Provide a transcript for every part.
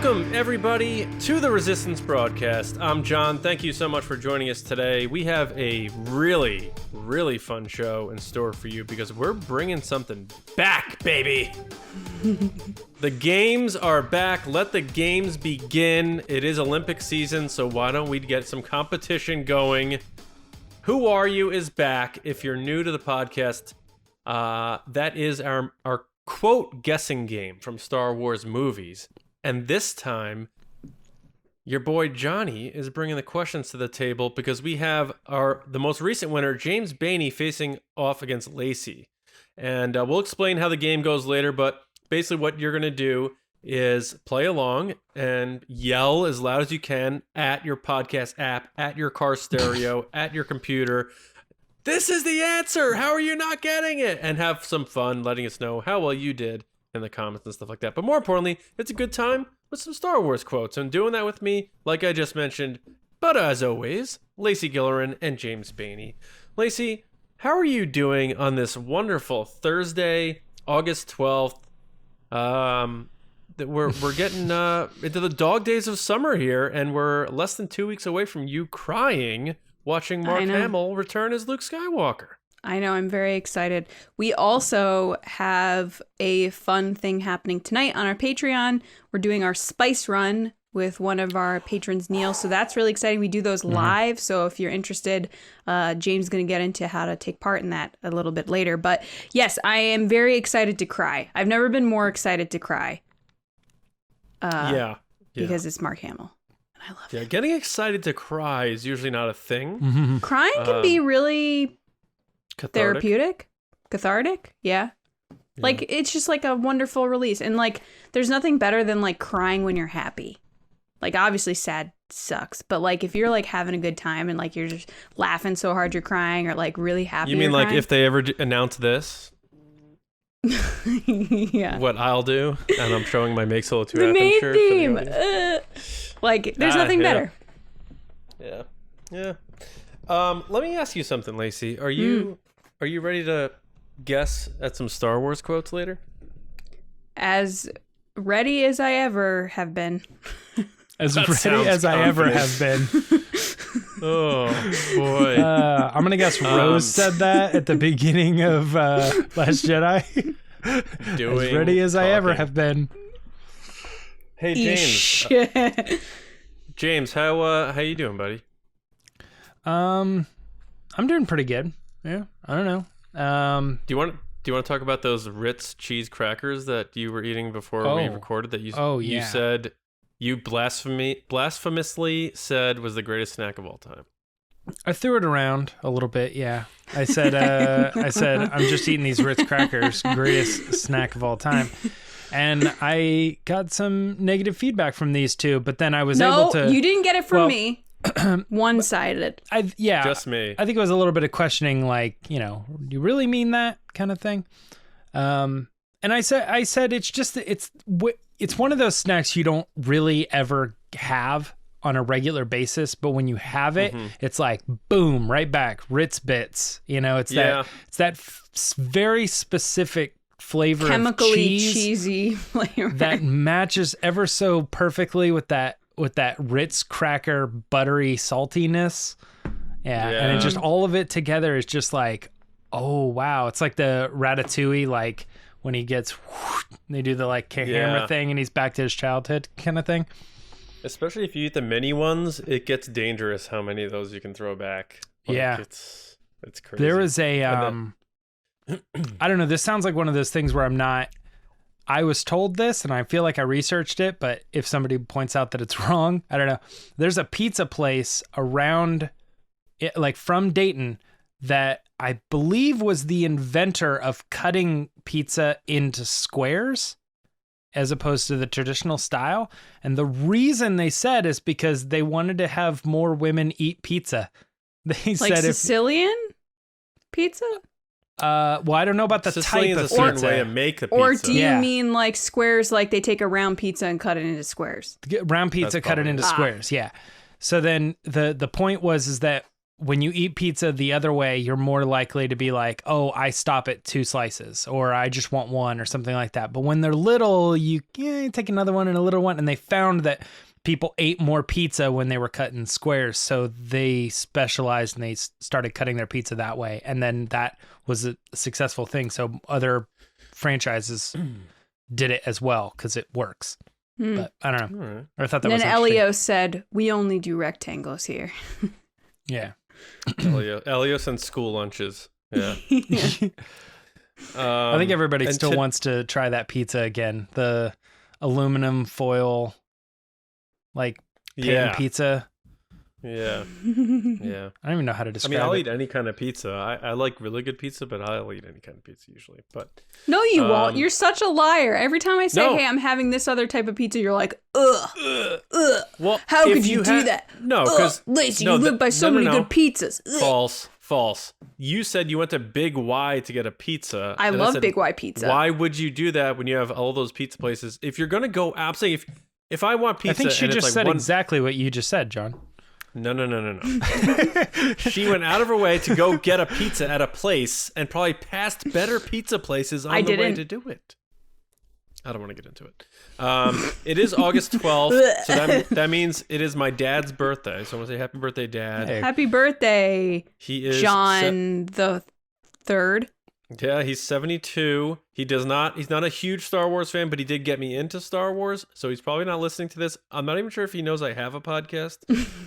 Welcome, everybody, to the Resistance broadcast. I'm John. Thank you so much for joining us today. We have a really, really fun show in store for you because we're bringing something back, baby. The games are back. Let the games begin. It is Olympic season, so why don't we get some competition going? Who Are You is back. If you're new to the podcast, that is our quote guessing game from Star Wars movies. And this time, your boy Johnny is bringing the questions to the table because we have the most recent winner, James Baney, facing off against Lacey. And we'll explain how the game goes later, but basically what you're going to do is play along and yell as loud as you can at your podcast app, at your car stereo, at your computer. This is the answer. How are you not getting it? And have some fun letting us know how well you did in the comments and stuff like that. But more importantly, it's a good time with some Star Wars quotes. And doing that with me, like I just mentioned, but as always, Lacey Gillerin and James Baney. Lacey, how are you doing on this wonderful Thursday, August 12th? We're getting into the dog days of summer here, and we're less than 2 weeks away from you crying watching Mark Hamill return as Luke Skywalker. I know, I'm very excited. We also have a fun thing happening tonight on our Patreon. We're doing our Spice Run with one of our patrons, Neil. So that's really exciting. We do those live. So if you're interested, James is going to get into how to take part in that a little bit later. But yes, I am very excited to cry. I've never been more excited to cry. Because it's Mark Hamill. And I love it. Getting excited to cry is usually not a thing. Crying can be really cathartic. Yeah. Like, it's just like a wonderful release. And like, there's nothing better than like crying when you're happy. Like, obviously sad sucks, but like if you're like having a good time and like you're just laughing so hard you're crying, or like really happy. You mean like if they ever announce this? Yeah. What I'll do, and I'm showing my Makes Solo 2 the app main shirt theme. Like, there's nothing better. Yeah. Let me ask you something, Lacey. Are you ready to guess at some Star Wars quotes later? As ready as I ever have been. As ready as I ever have been. Oh, boy. I'm going to guess Rose said that at the beginning of Last Jedi. As ready as I ever have been. Hey, James. James, how you doing, buddy? I'm doing pretty good. Yeah, I don't know. Do you want to talk about those Ritz cheese crackers that you were eating before we recorded that you said you blasphemously said was the greatest snack of all time? I threw it around a little bit, yeah. I said I'm just eating these Ritz crackers, greatest snack of all time. And I got some negative feedback from these two, but then I was able to... No, you didn't get it from me. One-sided. Just me. I think it was a little bit of questioning, like, do you really mean that kind of thing? And I said it's just it's one of those snacks you don't really ever have on a regular basis, but when you have it, it's like boom, right back, Ritz bits. It's that very specific flavor, chemically of cheese cheesy flavor that matches ever so perfectly with that Ritz cracker buttery saltiness. And it just, all of it together is just like, oh wow, it's like the Ratatouille, like when he gets they do the like hammer thing and he's back to his childhood kind of thing. Especially if you eat the mini ones, it gets dangerous how many of those you can throw back. It's crazy. There is a I don't know, this sounds like one of those things where I was told this and I feel like I researched it, but if somebody points out that it's wrong, I don't know. There's a pizza place around it, like from Dayton, that I believe was the inventor of cutting pizza into squares as opposed to the traditional style. And the reason they said is because they wanted to have more women eat pizza. They like said Sicilian pizza? Well, I don't know about the type of a certain pizza. way to make the pizza. Or do you mean like squares, like they take a round pizza and cut it into squares? Round pizza, cut it into squares, yeah. So then the point was that when you eat pizza the other way, you're more likely to be like, oh, I stop at 2 slices, or I just want 1, or something like that. But when they're little, you take another one and a little one. And they found that people ate more pizza when they were cut in squares. So they specialized and they started cutting their pizza that way. And then that was a successful thing. So other franchises did it as well because it works. But I don't know. Right. I thought that And was then interesting. Elio said, we only do rectangles here. Yeah. Elios and school lunches. Yeah. I think everybody and still wants to try that pizza again. The aluminum foil, like pan pizza. Yeah. Yeah. I don't even know how to I describe mean, I'll it. eat any kind of pizza. I like really good pizza, but I'll eat any kind of pizza usually. But No, you won't. You're such a liar. Every time I say, No. hey, I'm having this other type of pizza, you're like, ugh. well, How if could you do that? No, because Lacey, you live by so many good pizzas. Ugh. False. You said you went to Big Y to get a pizza. I and love said, Big Y pizza. Why would you do that when you have all those pizza places? If you're gonna go, I'm saying if I want pizza, I think she and it's just like said one, exactly what you just said, John. No. She went out of her way to go get a pizza at a place and probably passed better pizza places on the way to do it. I don't want to get into it. It is August 12th, so that means it is my dad's birthday. So I want to say happy birthday, Dad. Hey. Happy birthday, He is John the Third. Yeah, he's 72. He's not a huge Star Wars fan, but he did get me into Star Wars, so he's probably not listening to this. I'm not even sure if he knows I have a podcast.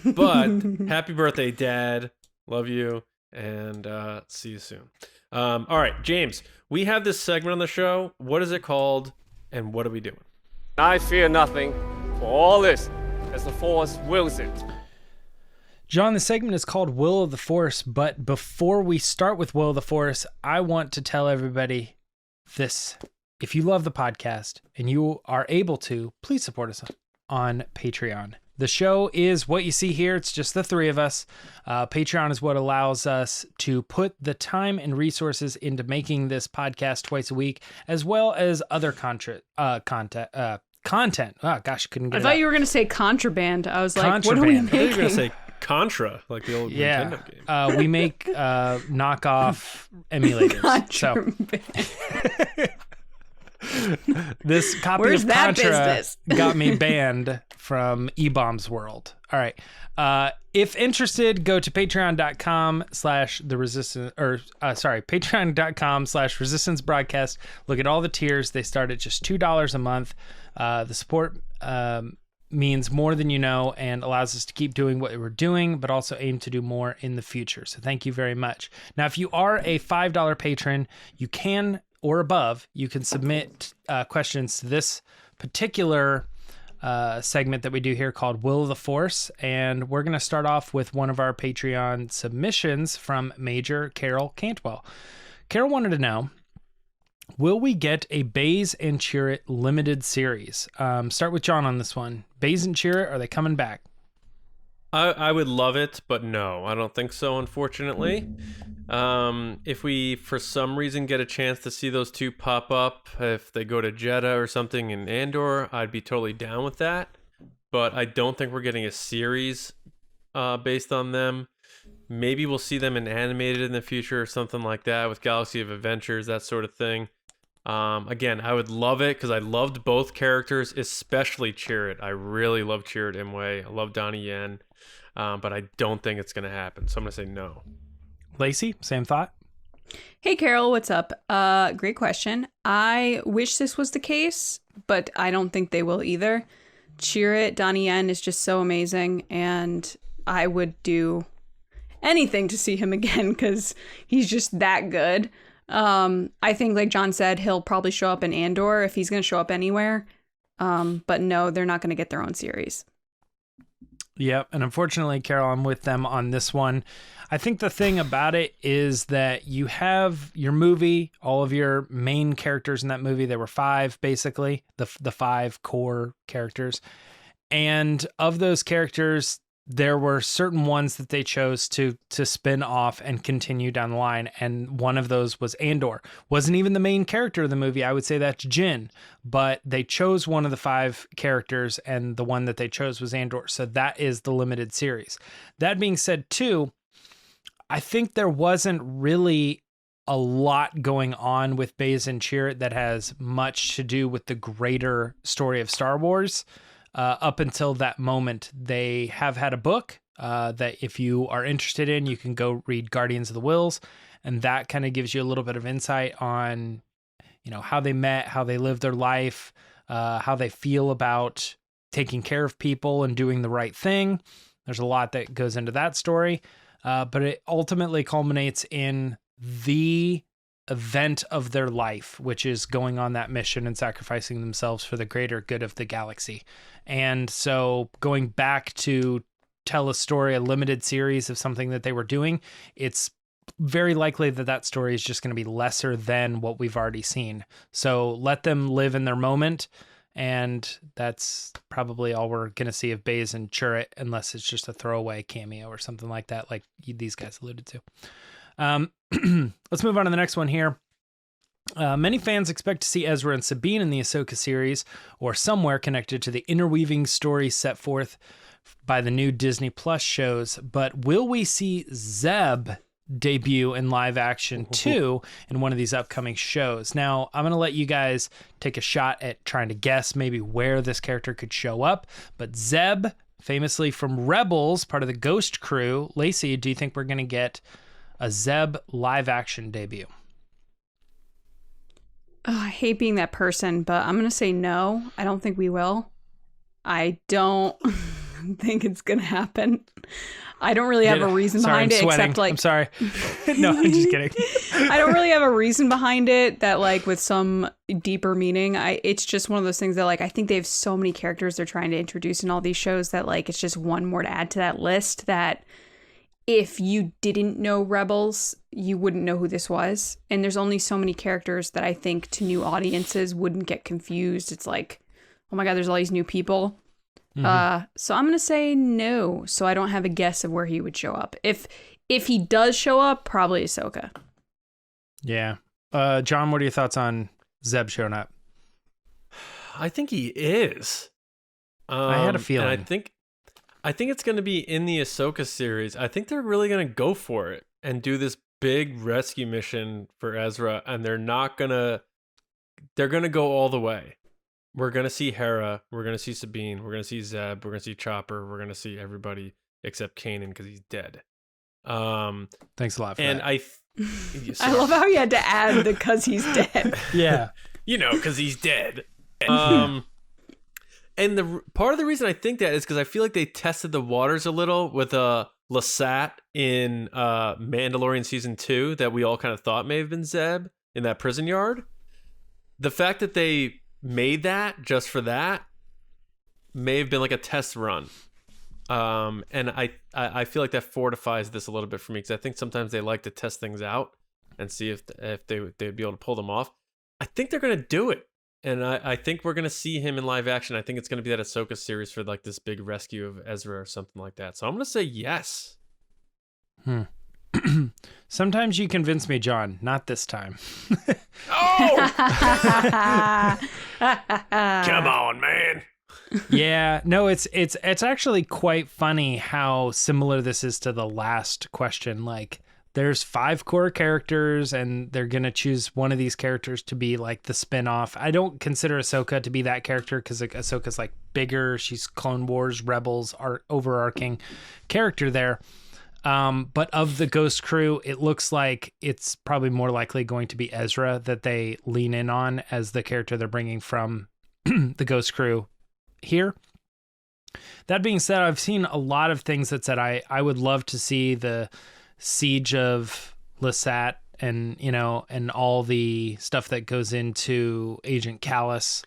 But happy birthday, Dad. Love you, and see you soon. All right, James, we have this segment on the show. What is it called, and what are we doing? I fear nothing, for all this, as the Force wills it. John, the segment is called Will of the Force, but before we start with Will of the Force, I want to tell everybody this. If you love the podcast and you are able to, please support us on Patreon. The show is what you see here. It's just the 3 of us. Patreon is what allows us to put the time and resources into making this podcast twice a week, as well as other content. Oh, gosh, couldn't get I it thought out. you were going to say contraband. I was like, what are we Contraband. I thought you were making? going to say Contra, like the old Nintendo game. We make knockoff emulators. So this copy Where's of that Contra business? got me banned from eBomb's world. All right. If interested, go to patreon.com/resistance broadcast. Look at all the tiers. They start at just $2 a month. The support means more than you know and allows us to keep doing what we're doing, but also aim to do more in the future. So thank you very much. Now, if you are a $5 patron, you can, or above, you can submit questions to this particular segment that we do here called Will of the Force. And we're going to start off with one of our Patreon submissions from Major Carol Cantwell. Carol wanted to know, will we get a Baze and Chirrut limited series? Start with John on this one. Baze and Chirrut, are they coming back? I would love it, but no, I don't think so, unfortunately. If we, for some reason, get a chance to see those 2 pop up, if they go to Jeddah or something in Andor, I'd be totally down with that. But I don't think we're getting a series based on them. Maybe we'll see them in animated in the future or something like that with Galaxy of Adventures, that sort of thing. Again, I would love it because I loved both characters, especially Chirrut. I really love Chirrut Imwe. I love Donnie Yen. But I don't think it's going to happen. So I'm going to say no. Lacey, same thought? Hey, Carol, what's up? Great question. I wish this was the case, but I don't think they will either. Chirrut, Donnie Yen is just so amazing, and I would do anything to see him again because he's just that good. I think, like John said, he'll probably show up in Andor if he's going to show up anywhere. But no, they're not going to get their own series. Yep. And unfortunately, Carol, I'm with them on this one. I think the thing about it is that you have your movie, all of your main characters in that movie. There were 5, basically, the 5 core characters. And of those characters, there were certain ones that they chose to spin off and continue down the line. And one of those was Andor. Wasn't even the main character of the movie. I would say that's Jin. But they chose one of the 5 characters, and the one that they chose was Andor. So that is the limited series. That being said, too, I think there wasn't really a lot going on with Baze and Chirrut that has much to do with the greater story of Star Wars. Up until that moment, they have had a book that if you are interested in, you can go read Guardians of the Whills. And that kind of gives you a little bit of insight on, how they met, how they lived their life, how they feel about taking care of people and doing the right thing. There's a lot that goes into that story. But it ultimately culminates in the event of their life, which is going on that mission and sacrificing themselves for the greater good of the galaxy. And so going back to tell a story, a limited series of something that they were doing, it's very likely that story is just going to be lesser than what we've already seen. So let them live in their moment. And that's probably all we're going to see of Baze and Chirrut, unless it's just a throwaway cameo or something like that, like these guys alluded to. Let's move on to the next one here. Many fans expect to see Ezra and Sabine in the Ahsoka series or somewhere connected to the interweaving story set forth by the new Disney Plus shows, but will we see Zeb debut in live action too in one of these upcoming shows? Now, I'm going to let you guys take a shot at trying to guess maybe where this character could show up, but Zeb, famously from Rebels, part of the Ghost crew. Lacey, do you think we're going to get a Zeb live action debut? I hate being that person, but I'm going to say no. I don't think we will. I don't think it's going to happen. I don't really have a reason behind it, except like... I'm sorry. No, I'm just kidding. I don't really have a reason behind it that like with some deeper meaning. It's just one of those things that like I think they have so many characters they're trying to introduce in all these shows that like it's just one more to add to that list that if you didn't know Rebels, you wouldn't know who this was. And there's only so many characters that I think to new audiences wouldn't get confused. It's like, oh my God, there's all these new people. Mm-hmm. So I'm going to say no. So I don't have a guess of where he would show up. If he does show up, probably Ahsoka. Yeah. John, what are your thoughts on Zeb showing up? I think he is. I had a feeling. And I think it's going to be in the Ahsoka series. I think they're really going to go for it and do this big rescue mission for Ezra, and they're going to go all the way. We're going to see Hera, we're going to see Sabine, we're going to see Zeb, we're going to see Chopper, we're going to see everybody except Kanan because he's dead. Thanks a lot for and that. I love how you had to add because he's dead. Yeah. Because he's dead. And the part of the reason I think that is because I feel like they tested the waters a little with Lasat in Mandalorian Season 2 that we all kind of thought may have been Zeb in that prison yard. The fact that they made that just for that may have been like a test run. And I feel like that fortifies this a little bit for me because I think sometimes they like to test things out and see if they'd be able to pull them off. I think they're going to do it. And I think we're going to see him in live action. I think it's going to be that Ahsoka series for like this big rescue of Ezra or something like that. So I'm going to say yes. Sometimes you convince me, John. Not this time. Oh! Come on, man. Yeah, no, it's actually quite funny how similar this is to the last question. Like, there's 5 core characters, and they're going to choose one of these characters to be like the spin-off. I don't consider Ahsoka to be that character because like, Ahsoka's like bigger. She's Clone Wars, Rebels, overarching character there. But of the Ghost crew, it looks like it's probably more likely going to be Ezra that they lean in on as the character they're bringing from the Ghost crew here. That being said, I've seen a lot of things that said I would love to see the siege of Lasat and and all the stuff that goes into Agent Callus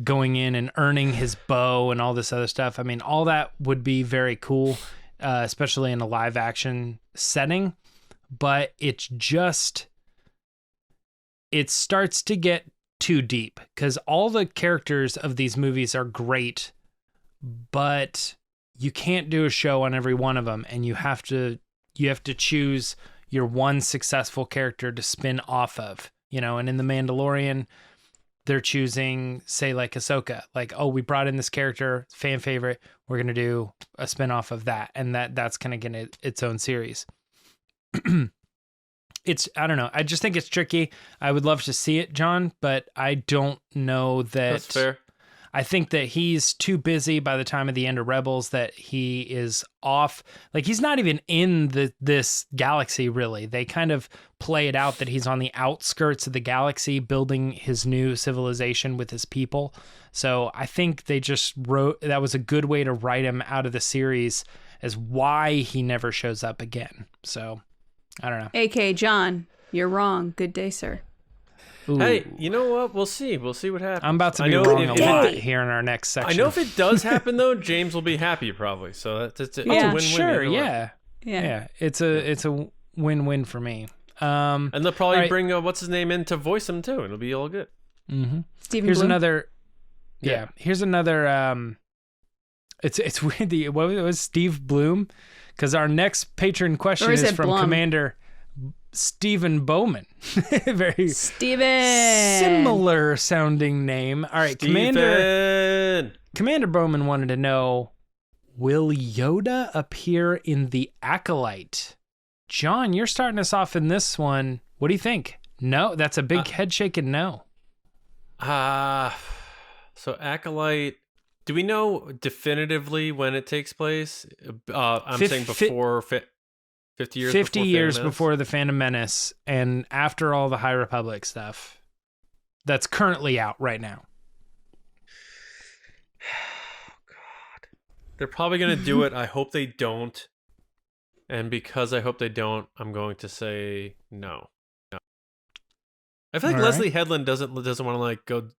going in and earning his bow and all this other stuff. I mean, all that would be very cool, especially in a live action setting, but it starts to get too deep because all the characters of these movies are great, but you can't do a show on every one of them, and you have to choose your one successful character to spin off of, and in The Mandalorian, they're choosing, say, like Ahsoka, like, oh, we brought in this character, fan favorite, we're going to do a spin off of that. And that's going to get its own series. I don't know. I just think it's tricky. I would love to see it, John, but I don't know that. That's fair. I think that he's too busy by the time of the end of Rebels that he is off. Like, he's not even in this galaxy, really. They kind of play it out that he's on the outskirts of the galaxy building his new civilization with his people. So I think they just wrote, that was a good way to write him out of the series as why he never shows up again. So I don't know. AK John, you're wrong. Good day, sir. Ooh. Hey, you know what? We'll see. We'll see what happens. I'm about to be wrong a lot here in our next section. I know if it does happen though, James will be happy probably. So it's a win-win. Sure, either way. yeah. It's a win-win for me. And they'll probably bring what's his name in to voice him too, and it'll be all good. Mm-hmm. Here's Bloom. Another. Yeah. Here's another. It's weird. What was Steve Bloom? Because our next patron question is from Blum? Commander Stephen Bowman. Very Steven. similar sounding name. All right, Steven. Commander Bowman wanted to know, will Yoda appear in The Acolyte? John, you're starting us off in this one. What do you think? No, that's a big head shaking no. So Acolyte, do we know definitively when it takes place? I'm saying before 50 years 50 before years Phantom Menace? before the Phantom Menace and after all the High Republic stuff that's currently out right now. God. They're probably going to do it. I hope they don't. And because I hope they don't, I'm going to say no. I feel like Leslie Headland doesn't want to like go.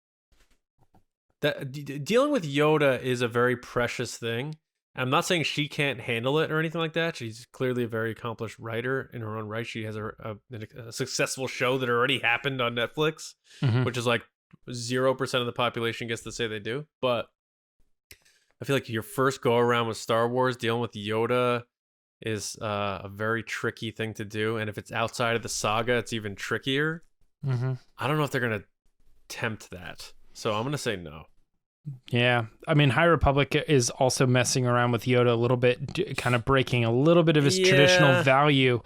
Dealing with Yoda is a very precious thing. I'm not saying she can't handle it or anything like that. She's clearly a very accomplished writer in her own right. She has a successful show that already happened on Netflix, which is like 0% of the population gets to say they do. But I feel like your first go around with Star Wars, dealing with Yoda is a very tricky thing to do. And if it's outside of the saga, it's even trickier. I don't know if they're going to tempt that. So I'm going to say no. Yeah. I mean, High Republic is also messing around with Yoda a little bit, kind of breaking a little bit of his traditional value.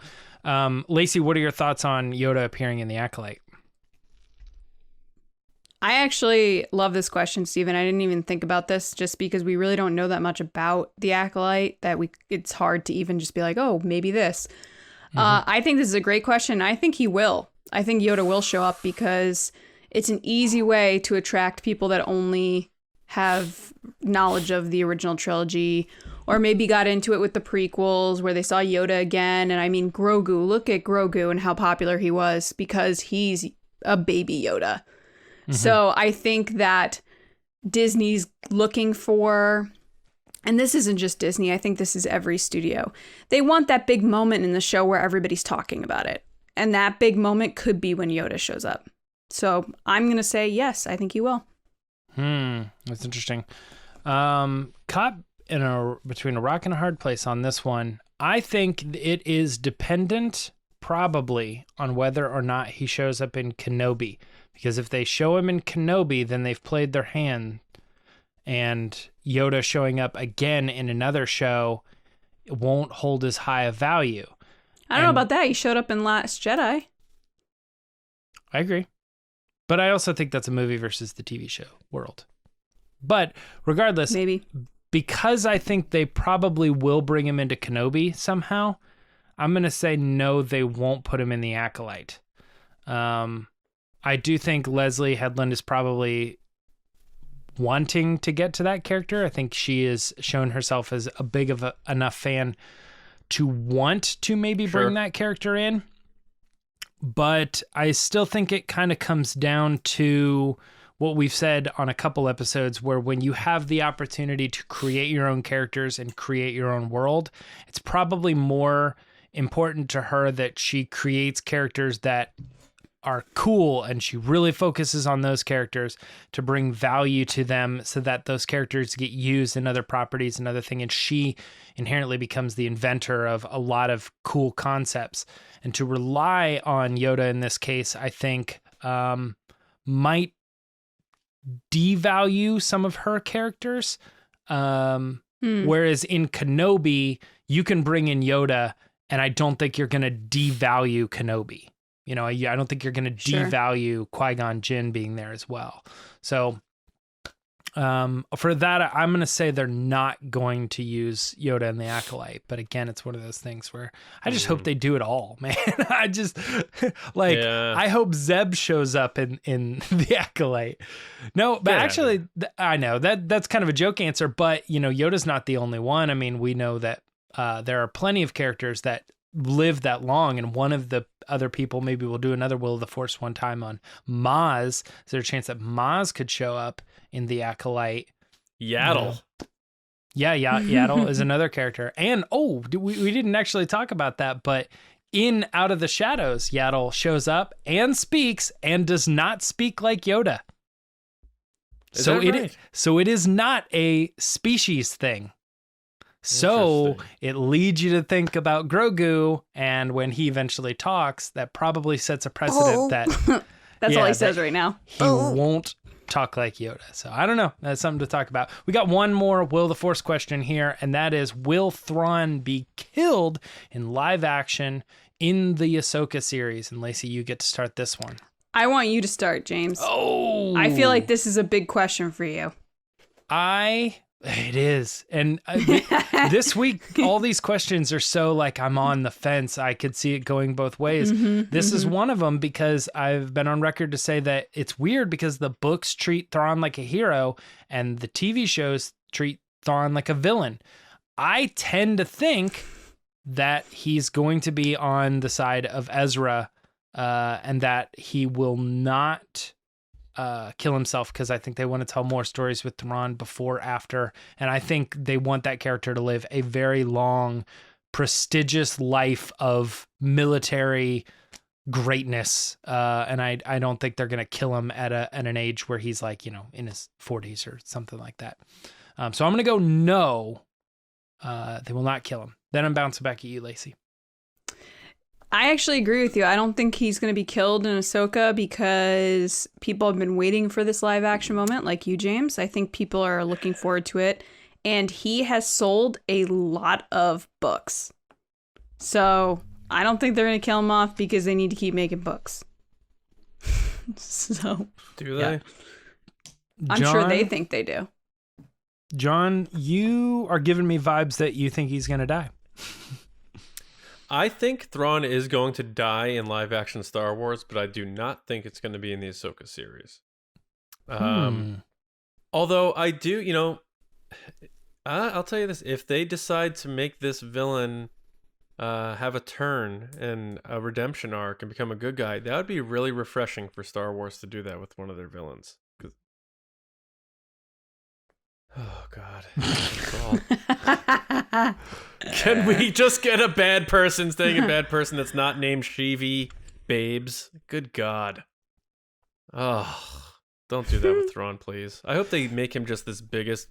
Lacey, what are your thoughts on Yoda appearing in The Acolyte? I actually love this question, Stephen. I didn't even think about this just because we really don't know that much about The Acolyte that it's hard to even just be like, oh, maybe this. I think this is a great question. I think he will. I think Yoda will show up because it's an easy way to attract people that only have knowledge of the original trilogy or maybe got into it with the prequels where they saw Yoda again. And I mean, Grogu, look at Grogu and how popular he was because he's a baby Yoda. So I think that Disney's looking for, and this isn't just Disney, I think this is every studio. They want that big moment in the show where everybody's talking about it. And that big moment could be when Yoda shows up. So I'm going to say yes, I think he will. That's interesting. Caught between a rock and a hard place on this one. I think it is dependent probably on whether or not he shows up in Kenobi. Because if they show him in Kenobi, then they've played their hand. And Yoda showing up again in another show won't hold as high a value. I don't know about that. He showed up in Last Jedi. I agree. But I also think that's a movie versus the TV show world. But regardless, maybe because I think they probably will bring him into Kenobi somehow, I'm going to say no, they won't put him in The Acolyte. I do think Leslie Headland is probably wanting to get to that character. I think she has shown herself as a big of enough fan to want to maybe bring that character in. But I still think it kind of comes down to what we've said on a couple episodes where when you have the opportunity to create your own characters and create your own world, it's probably more important to her that she creates characters that are cool and she really focuses on those characters to bring value to them so that those characters get used in other properties and other things. And she inherently becomes the inventor of a lot of cool concepts. And to rely on Yoda in this case, I think might devalue some of her characters. Whereas in Kenobi, you can bring in Yoda and I don't think you're going to devalue Kenobi. You know, I don't think you're going to devalue Qui-Gon Jinn being there as well. So for that, I'm going to say they're not going to use Yoda and the Acolyte. But again, it's one of those things where I just hope they do it all, man. I just I hope Zeb shows up in the Acolyte. No, but actually, I know that's kind of a joke answer, but you know, Yoda's not the only one. I mean, we know that there are plenty of characters that live that long, and one of the other people, maybe we'll do another Will of the Force one time on Maz. Is there a chance that Maz could show up in the Acolyte? Yaddle. Yeah, Yaddle is another character. And we didn't actually talk about that, but in Out of the Shadows, Yaddle shows up and speaks and does not speak like Yoda. So it is not a species thing. So it leads you to think about Grogu, and when he eventually talks, that probably sets a precedent that that's all he says right now. He won't talk like Yoda. So I don't know. That's something to talk about. We got one more Will the Force question here, and that is, will Thrawn be killed in live action in the Ahsoka series? And Lacey, you get to start this one. I want you to start, James. Oh. I feel like this is a big question for you. It is. And this week, all these questions are so like I'm on the fence. I could see it going both ways. This is one of them, because I've been on record to say that it's weird because the books treat Thrawn like a hero and the TV shows treat Thrawn like a villain. I tend to think that he's going to be on the side of Ezra and that he will not kill himself, because I think they want to tell more stories with Thrawn before, after, and I think they want that character to live a very long, prestigious life of military greatness, and I don't think they're gonna kill him at an age where he's like, you know, in his 40s or something like that. So I'm gonna go no. They will not kill him. Then I'm bouncing back at you, Lacey. I actually agree with you. I don't think he's going to be killed in Ahsoka, because people have been waiting for this live action moment, like you, James. I think people are looking forward to it. And he has sold a lot of books. So I don't think they're going to kill him off, because they need to keep making books. So do they? Yeah. I'm sure they think they do. John, you are giving me vibes that you think he's going to die. I think Thrawn is going to die in live action Star Wars, but I do not think it's going to be in the Ahsoka series. Although I do, you know, I'll tell you this. If they decide to make this villain have a turn and a redemption arc and become a good guy, that would be really refreshing for Star Wars to do that with one of their villains. Oh, God. Can we just get a bad person staying a bad person that's not named Sheevy Babes? Good God. Oh, don't do that with Thrawn, please. I hope they make him just this biggest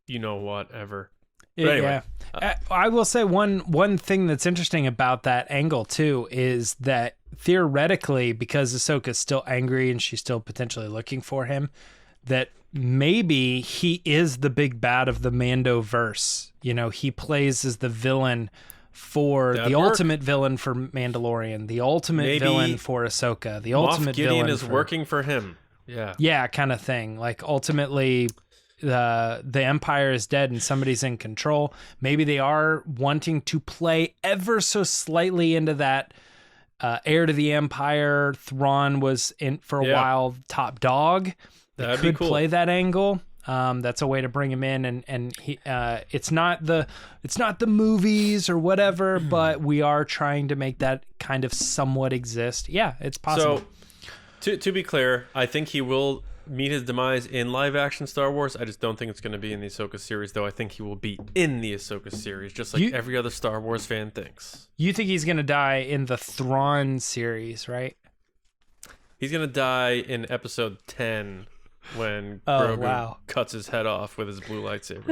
you-know-what ever. But anyway. Yeah. I will say one thing that's interesting about that angle, too, is that theoretically, because Ahsoka's still angry and she's still potentially looking for him, that maybe he is the big bad of the Mando verse. You know, he plays as the villain for ultimate villain for Mandalorian, the ultimate villain for Ahsoka, the ultimate Gideon villain is working for him. Yeah, kind of thing. Like ultimately, the Empire is dead and somebody's in control. Maybe they are wanting to play ever so slightly into that. Heir to the Empire, Thrawn was in for a while top dog. They could play that angle. That's a way to bring him in, and he, it's not the movies or whatever, but we are trying to make that kind of somewhat exist. Yeah, it's possible. So, to be clear, I think he will meet his demise in live action Star Wars. I just don't think it's going to be in the Ahsoka series, though. I think he will be in the Ahsoka series, just like every other Star Wars fan thinks. You think he's going to die in the Thrawn series, right? He's going to die in episode 10. When Grogu cuts his head off with his blue lightsaber.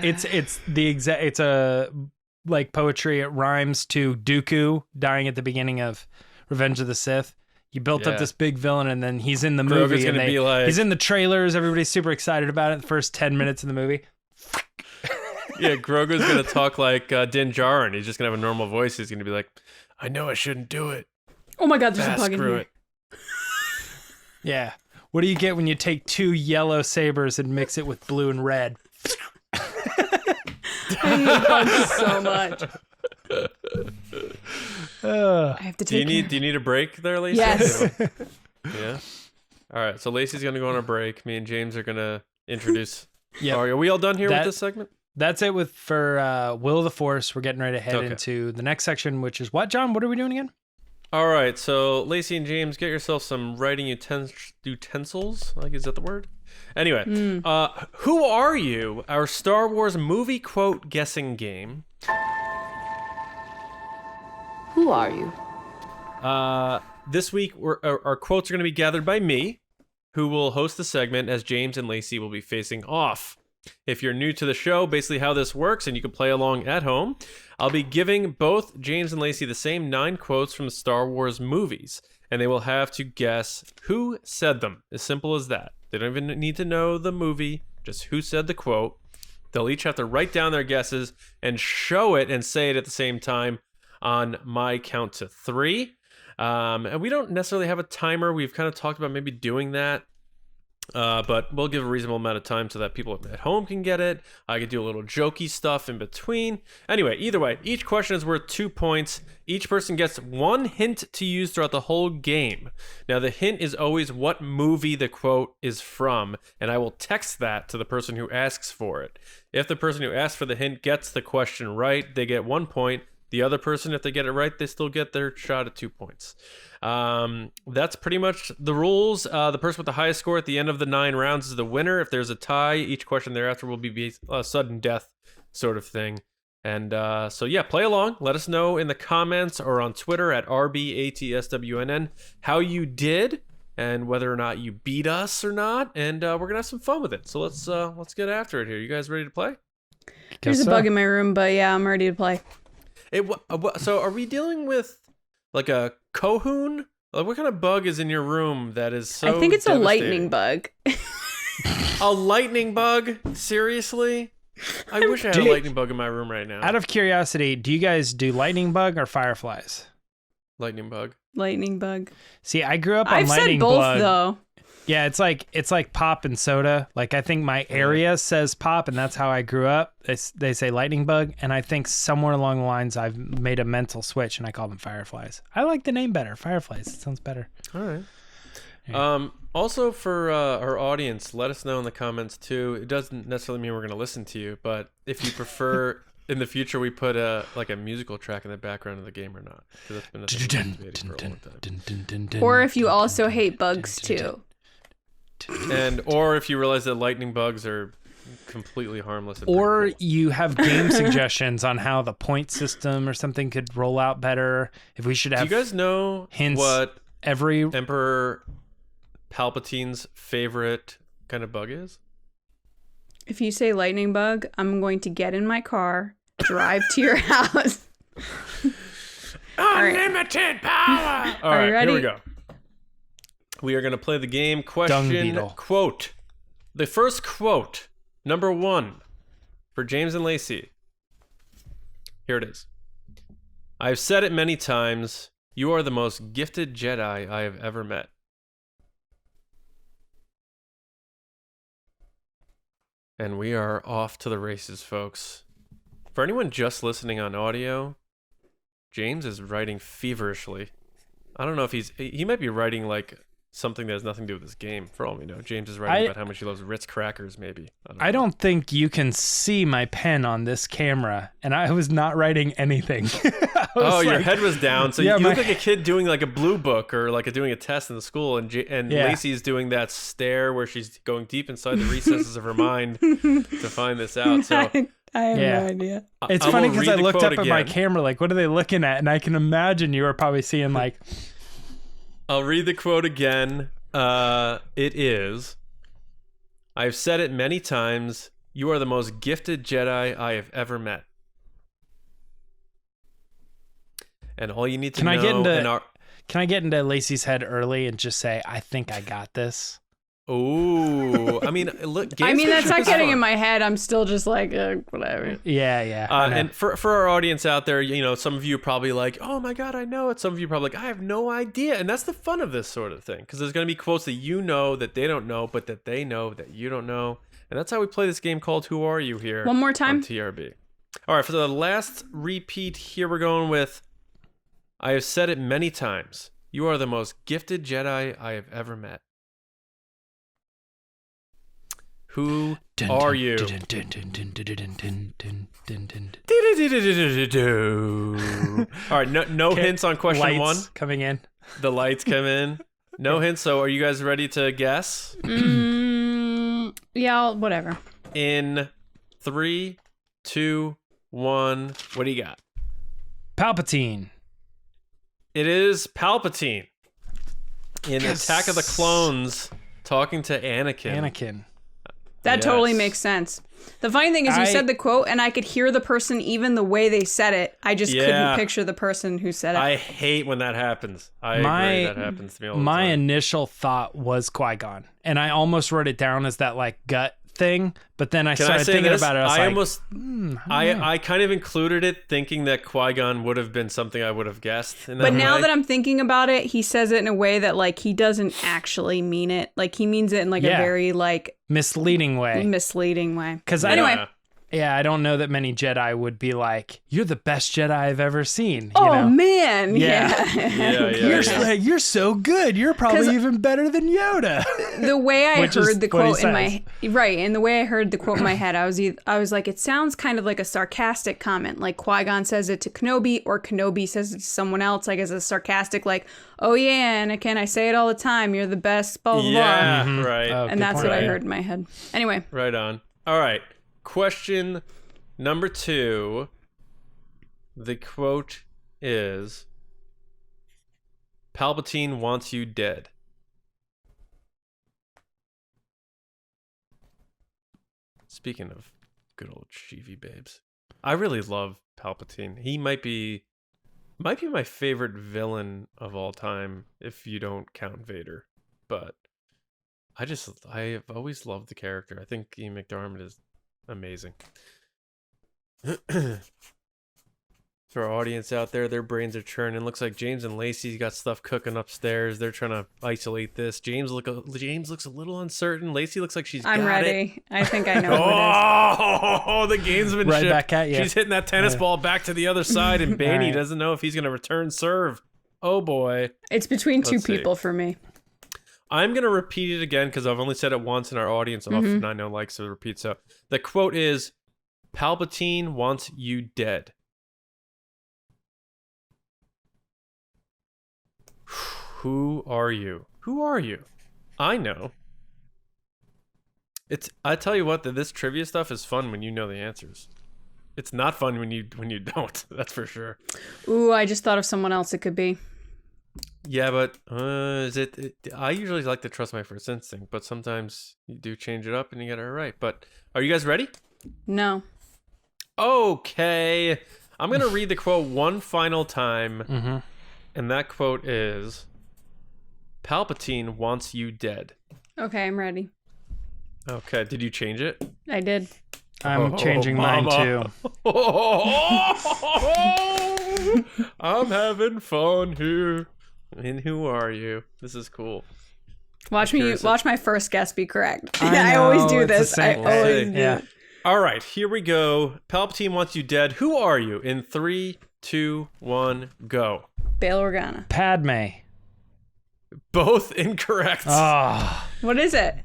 It's a like poetry. It rhymes to Dooku dying at the beginning of Revenge of the Sith. You built up this big villain, and then he's in the movie. He's in the trailers. Everybody's super excited about it. The first 10 minutes of the movie. Yeah, Grogu's gonna talk like Din Djarin. He's just gonna have a normal voice. He's gonna be like, "I know I shouldn't do it. Oh my God, there's a bug in Screw here. it." Yeah. What do you get when you take 2 yellow sabers and mix it with blue and red? I hate bugs so much. I have to Do you take. need a break there, Lacey? Yes. Yeah. All right. So Lacey's gonna go on a break. Me and James are gonna introduce. Yep. Are we all done here with this segment? That's it for Will of the Force. We're getting ready to head Okay. into the next section, which is what, John? What are we doing again? All right. So Lacey and James, get yourself some writing utensils. Like, is that the word? Anyway, who are you? Our Star Wars movie quote guessing game. Who are you? This week, our quotes are going to be gathered by me, who will host the segment as James and Lacey will be facing off. If you're new to the show, basically how this works, and you can play along at home, I'll be giving both James and Lacey the same 9 quotes from the Star Wars movies, and they will have to guess who said them. As simple as that. They don't even need to know the movie, just who said the quote. They'll each have to write down their guesses and show it and say it at the same time on my count to 3. And we don't necessarily have a timer. We've kind of talked about maybe doing that. But we'll give a reasonable amount of time so that people at home can get it. I could do a little jokey stuff in between. Anyway, either way, each question is worth 2 points. Each person gets 1 hint to use throughout the whole game. Now, the hint is always what movie the quote is from, and I will text that to the person who asks for it. If the person who asks for the hint gets the question right, they get 1 point. The other person, if they get it right, they still get their shot at 2 points. That's pretty much the rules. The person with the highest score at the end of the 9 rounds is the winner. If there's a tie, each question thereafter will be a sudden death sort of thing. And so, yeah, play along. Let us know in the comments or on Twitter at RBATSWNN how you did and whether or not you beat us or not. And we're going to have some fun with it. So let's get after it here. You guys ready to play? There's a bug in my room, but yeah, I'm ready to play. So are we dealing with like a Cohoon? Like, what kind of bug is in your room that is so I think it's a devastating? lightning bug. A lightning bug? Seriously? I wish I had a lightning bug in my room right now. Out of curiosity, do you guys do lightning bug or fireflies? Lightning bug. Lightning bug. See, I grew up on I've lightning said both bug. though. Yeah, it's like pop and soda. Like, I think my area says pop, and that's how I grew up. They say lightning bug, and I think somewhere along the lines I've made a mental switch, and I call them fireflies. I like the name better. Fireflies. It sounds better. All right. Yeah. Also, for our audience, let us know in the comments too. It doesn't necessarily mean we're going to listen to you, but if you prefer in the future we put a musical track in the background of the game or not, because that's been a thing we've debated for a long time. Or if you also hate bugs too. Or if you realize that lightning bugs are completely harmless. And Or pretty cool. you have game suggestions on how the point system or something could roll out better. If we should Do have you guys know hints what every Emperor Palpatine's favorite kind of bug is? If you say lightning bug, I'm going to get in my car, drive to your house. Unlimited power! All right, ready? here we go. We are going to play the game. Dung Question beetle. quote. The first quote, number 1, for James and Lacey. Here it is. I've said it many times. You are the most gifted Jedi I have ever met. And we are off to the races, folks. For anyone just listening on audio, James is writing feverishly. I don't know if he might be writing like something that has nothing to do with this game, for all we know. James is writing about how much he loves Ritz crackers, maybe. I don't think you can see my pen on this camera, and I was not writing anything. Your head was down, so Yeah, you look like a kid doing like a blue book or like doing a test in the school, and Yeah. Lacey's doing that stare where she's going deep inside the recesses of her mind to find this out. So I have Yeah. no idea. It's I funny will because read I the looked quote up at my again. camera, like, what are they looking at? And I can imagine you were probably seeing like, I'll read the quote again. It is, I've said it many times, you are the most gifted Jedi I have ever met. And all you need to Can I know... get into Lacey's head early and just say, I think I got this? Oh, I mean, look. That's not getting in my head. I'm still just like, whatever. Yeah. And for our audience out there, some of you are probably like, oh my God, I know it. Some of you are probably like, I have no idea. And that's the fun of this sort of thing. Because there's going to be quotes that you know that they don't know, but that they know that you don't know. And that's how we play this game called Who Are You here. One more time. On TRB. All right, for the last repeat here, we're going with, I have said it many times. You are the most gifted Jedi I have ever met. Who are you? All right, no hints on question lights one. Coming in. The lights come in. No hints. So, are you guys ready to guess? Yeah, whatever. In 3, 2, 1. What do you got? Palpatine. It is Palpatine in Attack of the Clones, talking to Anakin. That totally makes sense. The funny thing is you said the quote and I could hear the person even the way they said it. I just couldn't picture the person who said it. I hate when that happens. I agree. That happens to me all the time. My initial thought was Qui-Gon. And I almost wrote it down as that like gut thing, but then I started thinking about it. I kind of included it thinking that Qui-Gon would have been something I would have guessed. But now that I'm thinking about it, he says it in a way that like he doesn't actually mean it. Like he means it in like a very like misleading way. Because anyway. I don't know that many Jedi would be like, "You're the best Jedi I've ever seen." Man, You're so good. You're probably even better than Yoda. The way I heard the quote in my and the way I heard the quote in my head, I was like, it sounds kind of like a sarcastic comment, like Qui-Gon says it to Kenobi, or Kenobi says it to someone else, like as a sarcastic, like, "Oh yeah, Anakin, I say it all the time. You're the best." Blah blah blah. Yeah, right. And that's what I heard in my head. Anyway. Right on. All right. Question number 2. The quote is, Palpatine wants you dead. Speaking of good old Sheevy babes, I really love Palpatine. He might be my favorite villain of all time if you don't count Vader. But I have always loved the character. I think Ian McDiarmid is amazing. For our audience out there, their brains are churning. Looks like James and Lacey got stuff cooking upstairs. They're trying to isolate this. James looks a little uncertain. Lacey looks like she's I'm ready. It. I think I know who Oh, the gamesmanship. Right back at you. She's hitting that tennis ball back to the other side, and Banny doesn't know if he's going to return serve. Oh, boy. It's between two people for me. I'm going to repeat it again because I've only said it once and our audience often I know likes to repeat. So the quote is, Palpatine wants you dead. Who are you? Who are you? I know. I tell you what, this trivia stuff is fun when you know the answers. It's not fun when you don't. That's for sure. Ooh, I just thought of someone else it could be. Yeah, but I usually like to trust my first instinct, but sometimes you do change it up and you get it right. But are you guys ready? No. Okay. I'm going to read the quote one final time. And that quote is, Palpatine wants you dead. Okay, I'm ready. Okay, did you change it? I did. I'm changing mine too. I'm having fun here. And who are you? This is cool. Watch my first guess be correct. I always do this. I always do. Yeah. All right, here we go. Palpatine wants you dead. Who are you? In 3, 2, 1, go. Bail Organa. Padme. Both incorrect. What is it?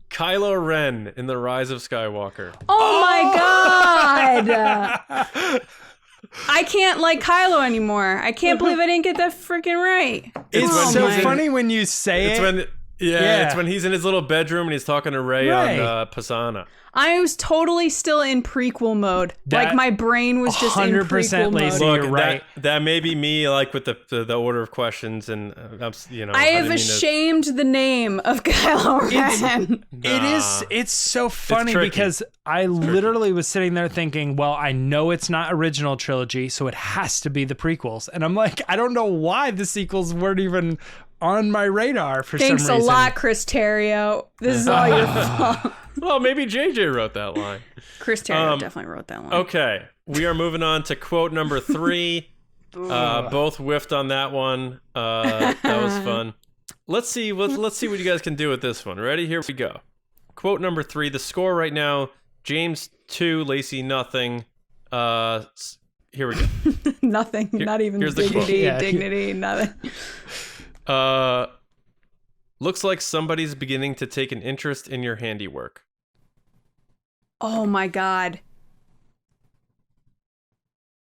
Kylo Ren in The Rise of Skywalker. Oh my god! I can't like Kylo anymore. I can't believe I didn't get that freaking right. It's so funny when you say it. It's when he's in his little bedroom and he's talking to Rey on Pisana. I was totally still in prequel mode. Like my brain was just in prequel mode. Look, you're right. That may be me, like with the order of questions, and I have ashamed the name of Kylo Ren. It's so funny because I literally was sitting there thinking, well, I know it's not original trilogy, so it has to be the prequels, and I'm like, I don't know why the sequels on my radar for Thanks some reason. a lot, Chris Terrio. This is all your fault. Well, maybe JJ wrote that line. Chris Terrio definitely wrote that line. Okay, we are moving on to quote number 3. Both whiffed on that one. That was fun. Let's see what you guys can do with this one. Ready? Here we go. Quote number 3. The score right now: James 2, Lacey nothing. Here we go. Nothing. Not even here's the quote. dignity, nothing. Looks like somebody's beginning to take an interest in your handiwork. Oh my God.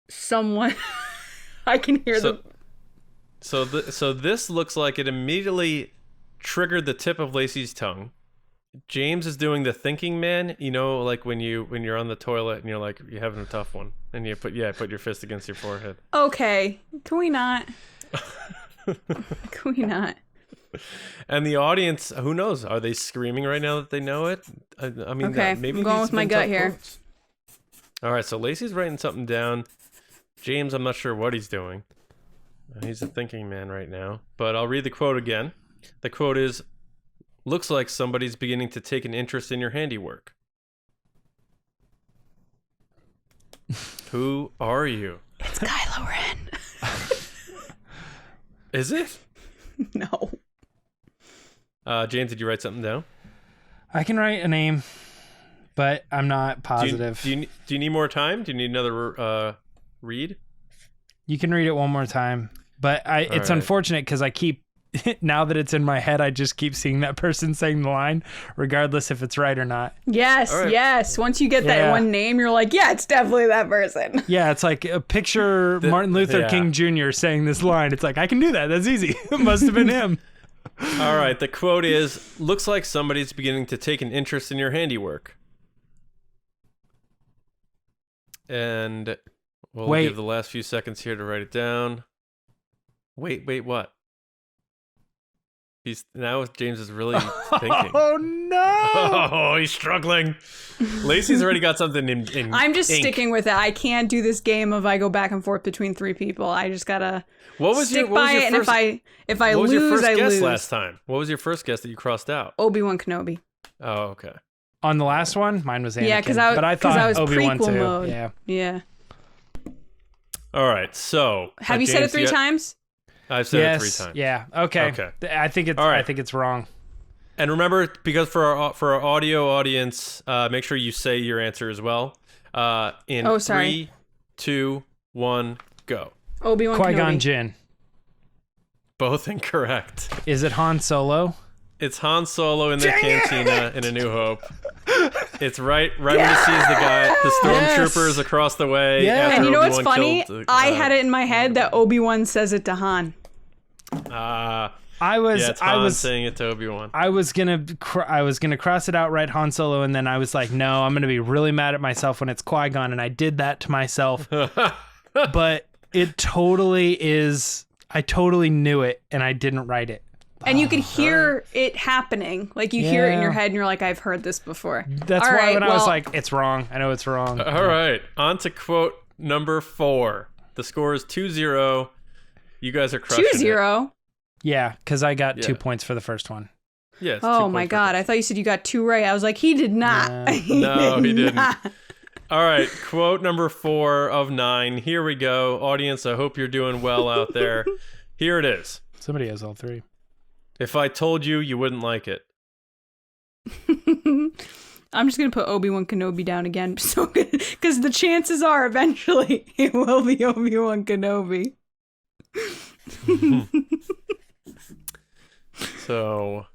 Someone. I can hear them. So this looks like it immediately triggered the tip of Lacey's tongue. James is doing the thinking man, you know, like when you're on the toilet and you're like, you're having a tough one, and you put your fist against your forehead. Okay, can we not? Can we not? And the audience, who knows? Are they screaming right now that they know it? I mean, okay, maybe I'm going with my gut here. Quotes. All right, so Lacey's writing something down. James, I'm not sure what he's doing. He's a thinking man right now. But I'll read the quote again. The quote is, looks like somebody's beginning to take an interest in your handiwork. Who are you? It's Kylo Ren. Is it? No. James, did you write something down? I can write a name, but I'm not positive. Do you need more time? Do you need another read? You can read it one more time, but it's unfortunate because I keep, now that it's in my head, I just keep seeing that person saying the line, regardless if it's right or not. Yes, yes. Once you get that one name, you're like, yeah, it's definitely that person. Yeah, it's like a picture Martin Luther King Jr. saying this line. It's like, I can do that. That's easy. It must have been him. All right, the quote is, looks like somebody's beginning to take an interest in your handiwork. And we'll give the last few seconds here to write it down. Wait, what? James is really thinking. Oh no! Oh, he's struggling. Lacey's already got something in I'm just ink. sticking with it. I can't do this game of I go back and forth between 3 people. I just gotta stick by it. And if I lose, I lose. What was your first guess last time? What was your first guess that you crossed out? Obi-Wan Kenobi. Oh, okay. On the last one, mine was Anakin. Yeah, because I thought I was Obi-Wan prequel too. mode. Yeah. All right, so have you said it 3 times? I've said it 3 times. Yeah. Okay. I think it's. I think it's wrong. And remember, because for our audio audience, make sure you say your answer as well. In 3, 2, 1, go. Obi-Wan Qui-Gon Kenobi. Jinn. Both incorrect. Is it Han Solo? It's Han Solo in the cantina in A New Hope. It's right when he sees the stormtroopers across the way. Yeah. And you know what's Obi-Wan funny? killed, I had it in my head that Obi-Wan says it to Han. It's Han saying it to Obi-Wan. I was gonna cross it out, write Han Solo, and then I was like, no, I'm gonna be really mad at myself when it's Qui-Gon, and I did that to myself. But it totally is. I totally knew it, and I didn't write it. And you could hear it happening. Like, you hear it in your head, and you're like, I've heard this before. That's why when I was like, it's wrong. I know it's wrong. All right. On to quote number 4. The score is 2-0. You guys are crushing 2-0? Yeah, because I got 2 points for the first one. Yes. Oh, my God. I thought you said you got 2 right. I was like, he did not. No, he didn't. All right. Quote number 4 of 9. Here we go. Audience, I hope you're doing well out there. Here it is. Somebody has all 3. If I told you, you wouldn't like it. I'm just going to put Obi-Wan Kenobi down again. Because the chances are eventually it will be Obi-Wan Kenobi. So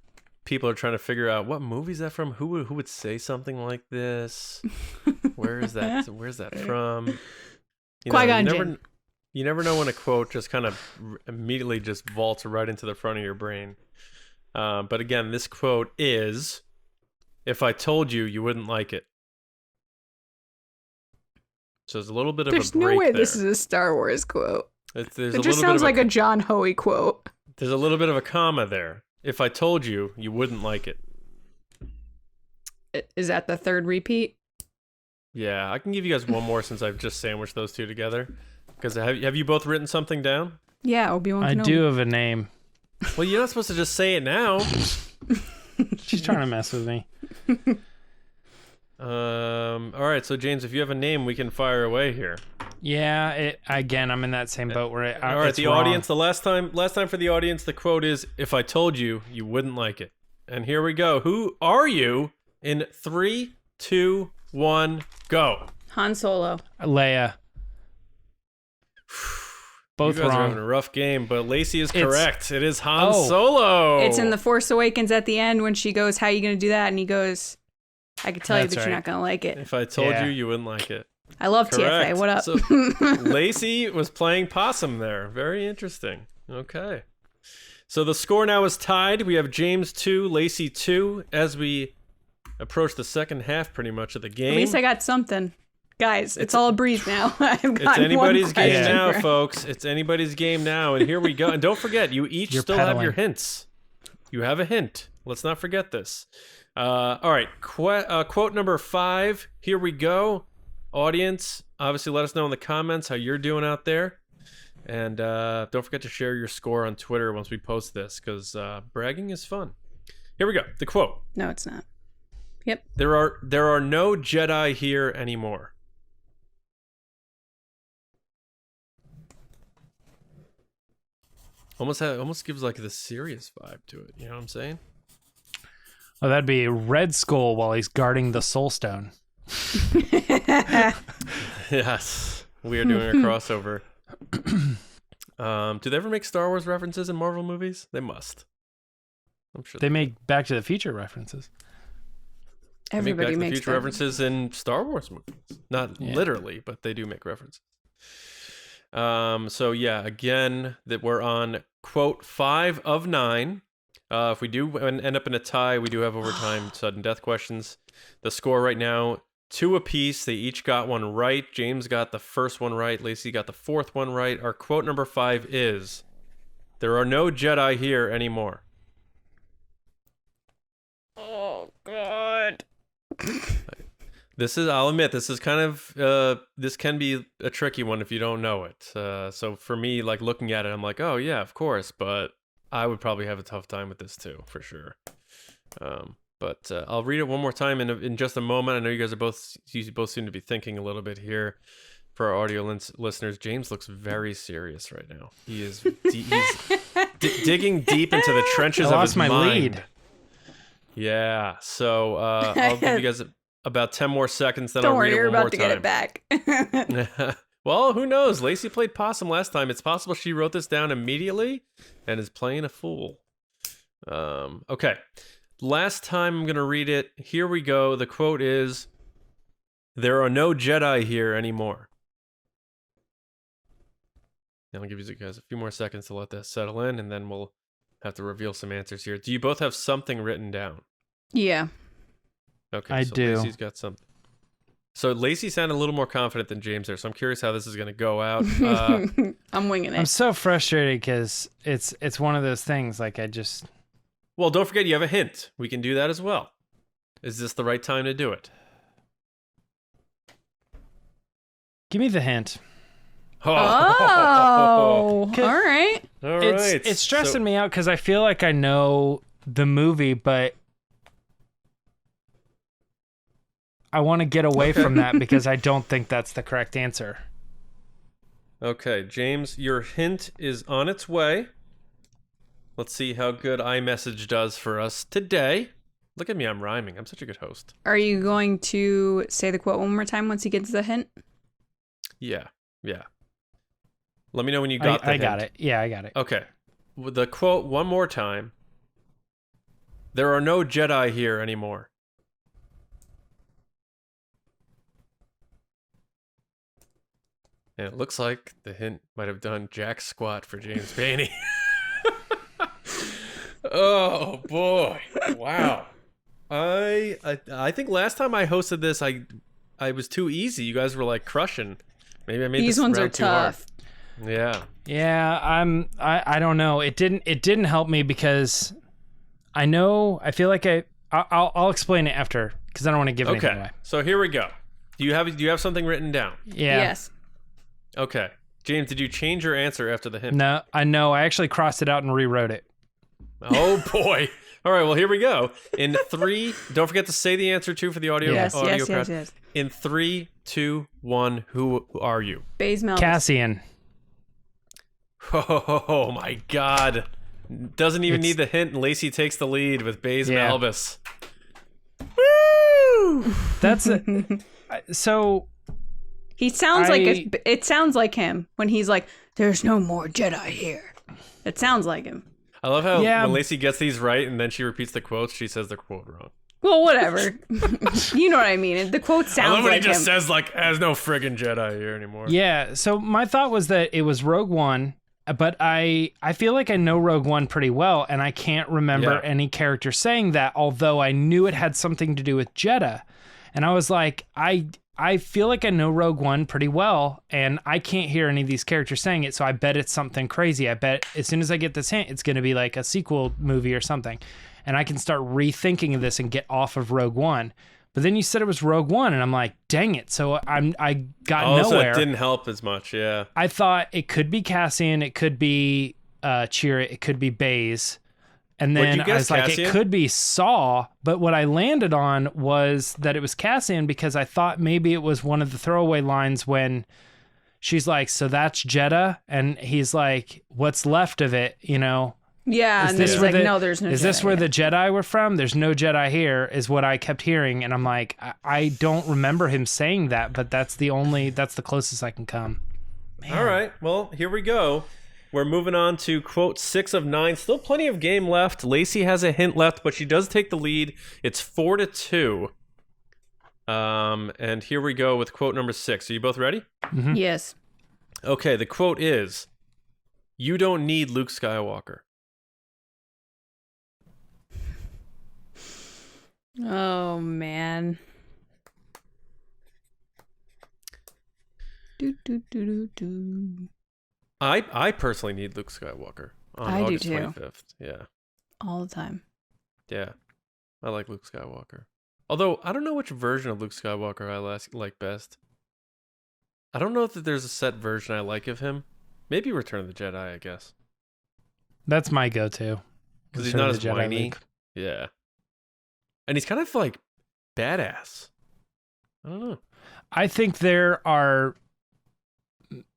people are trying to figure out, what movie is that from? Who would say something like this? Where's that from? Qui-Gon Jinn. You never know when a quote just kind of immediately just vaults right into the front of your brain. But again, this quote is, if I told you, you wouldn't like it. So there's a little bit of There's a break no way there. this is a Star Wars quote. It just sounds like a John Hoey quote. There's a little bit of a comma there. If I told you, you wouldn't like it. Is that the 3rd repeat? Yeah, I can give you guys one more since I've just sandwiched those 2 together. Because have you both written something down? Yeah, Obi-Wan Kenobi. I do have a name. Well, you're not supposed to just say it now. She's trying to mess with me. All right, so James, if you have a name, we can fire away here. Yeah, again, I'm in that same boat where All right, it's the wrong. audience, the last time for the audience, the quote is, "If I told you, you wouldn't like it." And here we go. Who are you? In 3, 2, 1, go. Han Solo. Leia. Both you guys are wrong. having a rough game, but Lacey is correct. It is Han Oh. Solo. It's in The Force Awakens at the end when she goes, "How are you going to do that?" And he goes, "I could tell you, That's but you're right. not going to like it." If I told Yeah. you, you wouldn't like it. I love Correct. TFA. What up? So Lacey was playing possum there. Very interesting. Okay. So the score now is tied. We have James 2, Lacey 2 as we approach the second half pretty much of the game. At least I got something. Guys, it's all a breeze now. I've got It's anybody's one game question now, for- folks. It's anybody's game now. And here we go. And don't forget, you each You're still have your pedaling. hints. You have a hint. Let's not forget this. All right. Quote number 5. Here we go. Audience, obviously let us know in the comments how you're doing out there. And don't forget to share your score on Twitter once we post this, because bragging is fun. Here we go. The quote. No, it's not. Yep. There are no Jedi here anymore. Almost gives like the serious vibe to it. You know what I'm saying? Oh, that'd be Red Skull while he's guarding the Soul Stone. Yes, we are doing a crossover. Do they ever make Star Wars references in Marvel movies? They must. I'm sure They make Back to the Future references. Everybody make Back to the makes Future them. references in Star Wars movies. Not literally, but they do make references. So yeah, again, that we're on quote 5 of 9. If we do end up in a tie, we do have overtime sudden death questions. The score right now, 2 apiece. They each got one right. James got the first one right. Lacey got the fourth one right. Our quote number 5 is, "There are no Jedi here anymore." Oh, God. I'll admit, this is kind of, this can be a tricky one if you don't know it. So for me, like looking at it, I'm like, oh yeah, of course, but I would probably have a tough time with this too, for sure. But I'll read it one more time in just a moment. I know you guys both seem to be thinking a little bit here. For our audio listeners, James looks very serious right now. He is digging deep into the trenches of his mind. Lead. Yeah, so I'll give you guys about 10 more seconds, then Don't I'll worry, read it you're one more about to get it back. Well, who knows? Lacey played possum last time. It's possible she wrote this down immediately and is playing a fool. Okay. Last time I'm going to read it. Here we go. The quote is, "There are no Jedi here anymore." And I'll give you guys a few more seconds to let that settle in, and then we'll have to reveal some answers here. Do you both have something written down? Yeah. Okay, I so do. Lacey's got something. So Lacey sounded a little more confident than James there, so I'm curious how this is going to go out. I'm winging I'm it. so frustrated because it's one of those things. Like Well, don't forget you have a hint. We can do that as well. Is this the right time to do it? give me the hint. Oh, all right. All right. It's stressing me out because I feel like I know the movie, but I want to get away from that because I don't think that's the correct answer. Okay, James, your hint is on its way. Let's see how good iMessage does for us today. Look at me, I'm rhyming. I'm such a good host. Are you going to say the quote one more time once he gets the hint? Yeah. Let me know when you got the I hint. got it. Yeah, I got it. Okay. With the quote one more time. "There are no Jedi here anymore." And it looks like the hint might have done jack squat for James Bainey. Oh boy! Wow. I think last time I hosted this, I was too easy. You guys were like crushing. Maybe I made These this ones are round too hard. tough. Yeah. Yeah, I don't know. It didn't help me because I feel like I'll explain it after because I don't want to give anything Okay. away. So here we go. Do you have something written down? Yeah. Yes. Okay. James, did you change your answer after the hint? No, I know. I actually crossed it out and rewrote it. Oh boy. All right, well, here we go. In 3, don't forget to say the answer too for the audio. Yes, audio yes, yes. In 3, 2, 1, who are you? Baze Malbus. Cassian. Oh my God. Doesn't even need the hint, and Lacey takes the lead with Baze Malbus. Woo! That's so. He sounds it sounds like him when he's like, "There's no more Jedi here." It sounds like him. I love how when Lacey gets these right and then she repeats the quotes, she says the quote wrong. Well, whatever. You know what I mean. The quote sounds like him. I love when he just says, like, there's no friggin' Jedi here anymore. Yeah, so my thought was that it was Rogue One, but I feel like I know Rogue One pretty well, and I can't remember any character saying that, although I knew it had something to do with Jedha. And I was like, I feel like I know Rogue One pretty well, and I can't hear any of these characters saying it, so I bet it's something crazy. I bet as soon as I get this hint, it's going to be like a sequel movie or something. And I can start rethinking of this and get off of Rogue One. But then you said it was Rogue One, and I'm like, dang it. So I got nowhere. So it didn't help as much, yeah. I thought it could be Cassian, it could be Chirrut, it could be Baze. And then I was like, it could be Saw, but what I landed on was that it was Cassian because I thought maybe it was one of the throwaway lines when she's like, so that's Jedha? And he's like, what's left of it, you know? Yeah, and then he's like, no, there's no Jedi. Is this where the Jedi were from? There's no Jedi here, is what I kept hearing. And I'm like, I don't remember him saying that, but that's the closest I can come. Man. All right, well, here we go. We're moving on to quote 6 of 9. Still plenty of game left. Lacey has a hint left, but she does take the lead. It's 4-2. And here we go with quote number 6. Are you both ready? Mm-hmm. Yes. Okay, the quote is, "You don't need Luke Skywalker." Oh, man. I personally need Luke Skywalker on August 25th. Yeah. All the time. Yeah. I like Luke Skywalker. Although, I don't know which version of Luke Skywalker I like best. I don't know if there's a set version I like of him. Maybe Return of the Jedi, I guess. That's my go-to. Because he's not as whiny. Luke. Yeah. And he's kind of like badass. I don't know. I think there are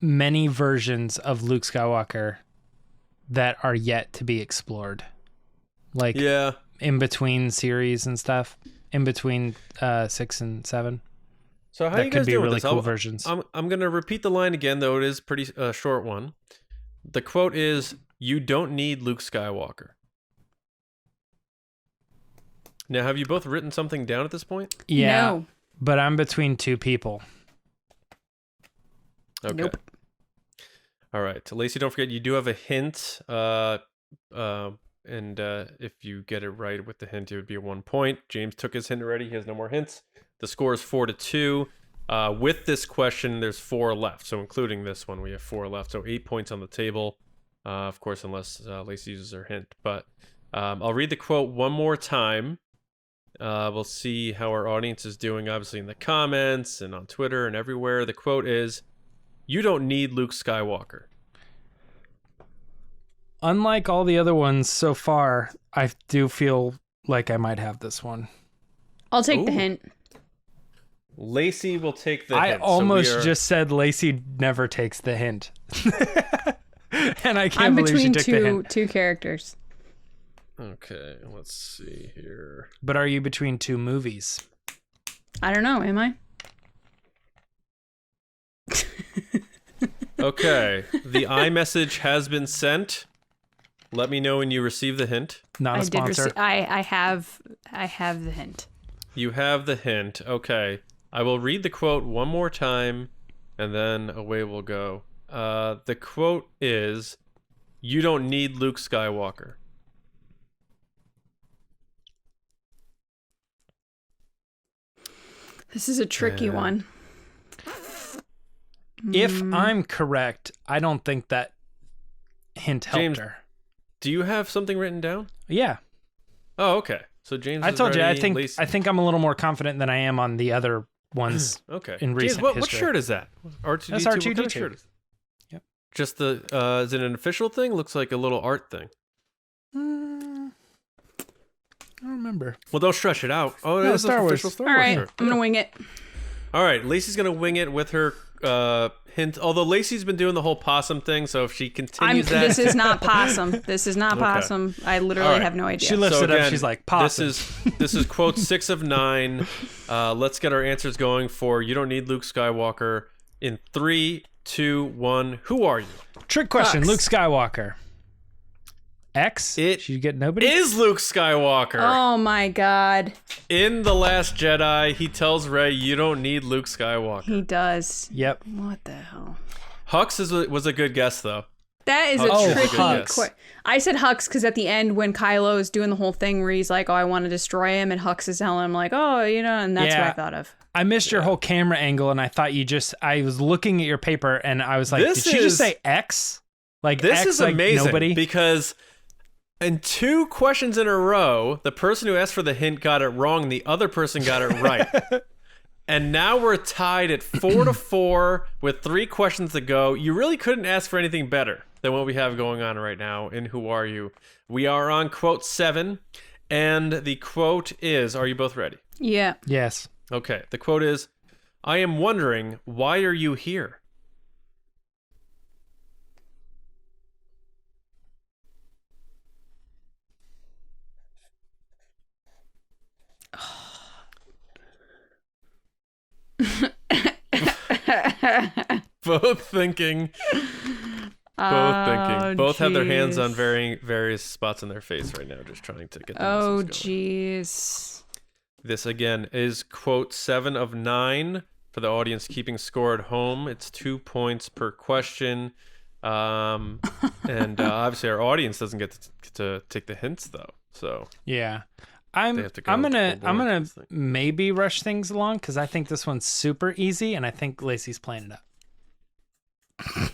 many versions of Luke Skywalker that are yet to be explored. Like in between series and stuff. In between 6 and 7. So how that you guys could be doing really with this? cool versions. I'm going to repeat the line again, though it is pretty short one. The quote is, "You don't need Luke Skywalker." Now, have you both written something down at this point? Yeah, no. But I'm between two people. Okay. Nope. All right. Lacey, don't forget, you do have a hint. And if you get it right with the hint, it would be a 1 point. James took his hint already. He has no more hints. The score is 4-2. With this question, there's 4 left. So including this one, we have 4 left. So 8 points on the table. Of course, unless Lacey uses her hint. But I'll read the quote one more time. We'll see how our audience is doing, obviously, in the comments and on Twitter and everywhere. The quote is, "You don't need Luke Skywalker." Unlike all the other ones so far, I do feel like I might have this one. I'll take the hint. Lacey will take the hint. I almost just said Lacey never takes the hint. And I can't believe she took the hint. I'm between two characters. Okay, let's see here. But are you between 2 movies? I don't know, am I? Okay, the iMessage has been sent. Let me know when you receive the hint. Not a sponsor. I have the hint. You have the hint. Okay. I will read the quote one more time, and then away we'll go. The quote is, "You don't need Luke Skywalker." This is a tricky one. If I'm correct, I don't think that hint helped James, her. Do you have something written down? Yeah. Oh, okay. So James, I told ready. you. I think I'm a little more confident than I am on the other ones. Okay. In recent James, what history. shirt is that? R2D2. That's What R2D2. kind of shirt is it? Yep. Just the. Is it an official thing? Looks like a little art thing. don't remember. Well, don't stretch it out. Oh, No, that's Star an Wars. official Star All Wars right, shirt. I'm gonna wing it. All right, Lacey's gonna wing it with her hint. Although Lacey's been doing the whole possum thing, so if she continues that, This is not possum. This is not possum. I literally All right. have no idea. She lifts So it up. again, She's like, possum. This is quote 6 of 9. Let's get our answers going for You Don't Need Luke Skywalker in 3, 2, 1. Who are you? Trick question. Hux. Luke Skywalker. X? It You get nobody? Is Luke Skywalker. Oh my god, In The Last Jedi, he tells Rey, you don't need Luke Skywalker. he does. Yep. What the hell? Hux was a good guess, though. That is a Hux was a tricky. good guess. I said Hux because at the end when Kylo is doing the whole thing where he's like, "Oh, I want to destroy him," and Hux is telling him like, "Oh, and that's what Yeah. I thought of. I missed your whole camera angle, and I thought I was looking at your paper, and I was like, This did she just is- say X? Like, This X, is like amazing nobody? because in 2 questions in a row, the person who asked for the hint got it wrong, the other person got it right. And now we're tied at 4-4 with 3 questions to go. You really couldn't ask for anything better than what we have going on right now in Who Are You? We are on quote 7, and the quote is, are you both ready? Yeah. Yes. Okay, the quote is, I am wondering, why are you here? Both thinking. Both have their hands on various spots in their face right now, just trying to get the Oh, muscles going. jeez. This again is quote 7 of 9 for the audience keeping score at home. It's 2 points per question, and obviously our audience doesn't get to take the hints though. So Yeah. They I'm have to go gonna full board with this thing. maybe rush things along because I think this one's super easy, and I think Lacey's playing it up.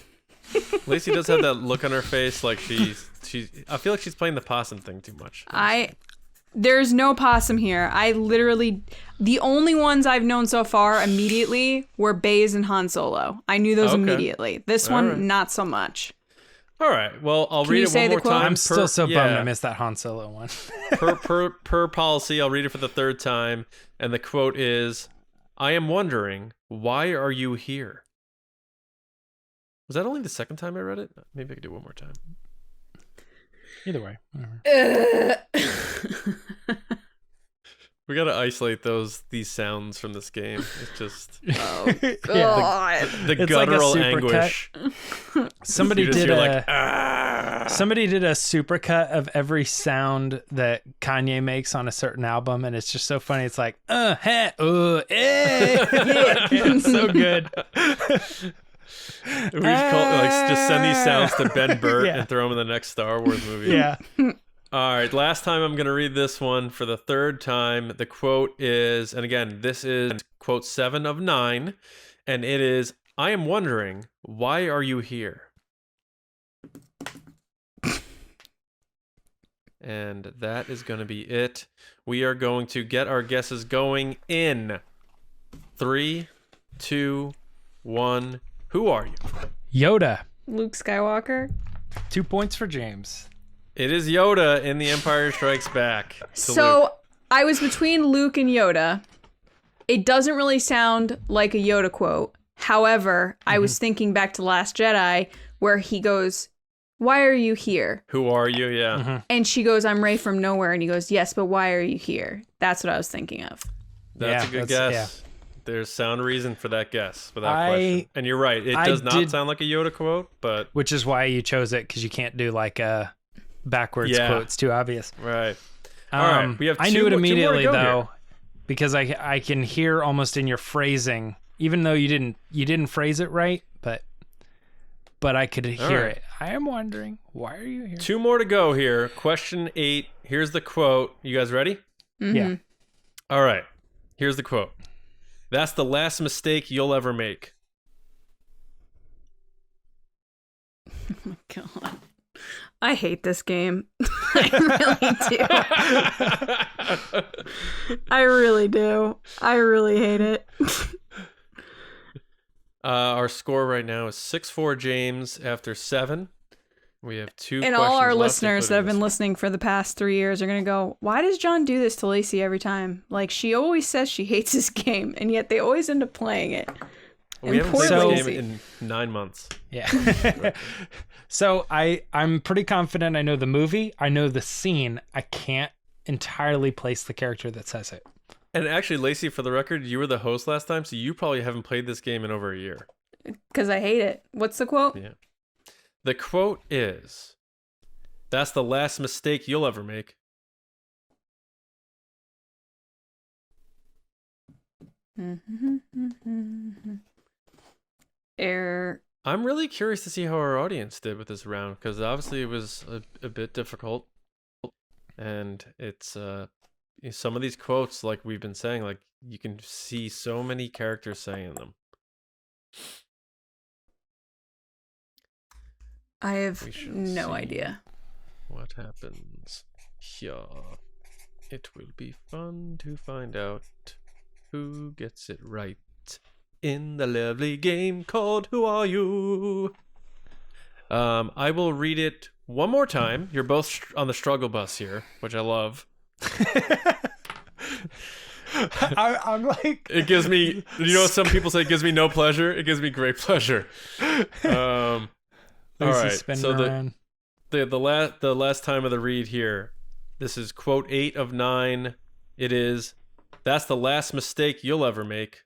Lacey does have that look on her face, like she's. I feel like she's playing the possum thing too much. There's no possum here. The only ones I've known so far immediately were Baze and Han Solo. I knew those Okay. immediately. This All one, right. not so much. All right. Well, I'll Can read you it say one the more quote? time. I'm still so bummed I missed that Han Solo one. per policy, I'll read it for the 3rd time, and the quote is, "I am wondering, why are you here?" Was that only the 2nd time I read it? Maybe I could do it one more time. Either way. Whatever. We gotta isolate these sounds from this game. It's just Oh, Yeah. God. the It's like a guttural supercut. anguish. Somebody You just did hear a like, ah. somebody did a supercut of every sound that Kanye makes on a certain album, and it's just so funny. It's like, heh, yeah. It's so good. We just just send these sounds to Ben Burt Yeah. and throw them in the next Star Wars movie. Yeah. All right, last time I'm going to read this one for the 3rd time. The quote is, and again, this is quote 7 of 9, and it is, I am wondering, why are you here? And that is going to be it. We are going to get our guesses going in 3, 2, 1. Who are you? Yoda. Luke Skywalker. 2 points for James. It is Yoda in The Empire Strikes Back. To Luke. So I was between Luke and Yoda. It doesn't really sound like a Yoda quote. However, I was thinking back to Last Jedi where he goes, "Why are you here?" Who are you? Yeah. And she goes, "I'm Rey from nowhere." And he goes, "Yes, but why are you here?" That's what I was thinking of. That's Yeah, a good that's- guess. There's sound reason for that guess, without I- question. And you're right. It I does not did- sound like a Yoda quote, but Which is why you chose it, because you can't do like backwards Yeah. quotes. Too obvious. right. All right, we have I two knew it more to immediately go though, here. because I can hear almost in your phrasing, even though you didn't phrase it right, but I could hear right. it. I am wondering, why are you here? 2 more to go here. Question 8. Here's the quote. You guys ready? Yeah. All right. Here's the quote. That's the last mistake you'll ever make. God. I hate this game. I really do. I really do. I really hate it. Our score right now is 6-4 James after 7. We have two And all our questions left, listeners that have including been this listening for the past 3 years are going to go, why does John do this to Lacey every time? Like, she always says she hates this game, and yet they always end up playing it. one. We And haven't poor played this Lacey. game in 9 months. Yeah. So I'm pretty confident I know the movie. I know the scene. I can't entirely place the character that says it. And actually, Lacey, for the record, you were the host last time, so you probably haven't played this game in over a year. Because I hate it. What's the quote? Yeah. The quote is, "That's the last mistake you'll ever make." Air. I'm really curious to see how our audience did with this round, because obviously it was a bit difficult. And it's some of these quotes, like we've been saying, like you can see so many characters saying them. I have We shall no see. idea. What happens here? It will be fun to find out who gets it right in the lovely game called Who Are You? I will read it one more time. You're both on the struggle bus here, which I love. I'm like, It gives me, you know, some people say it gives me no pleasure. It gives me great pleasure. All right. So the last time of the read here, this is quote 8 of 9. It is, "That's the last mistake you'll ever make."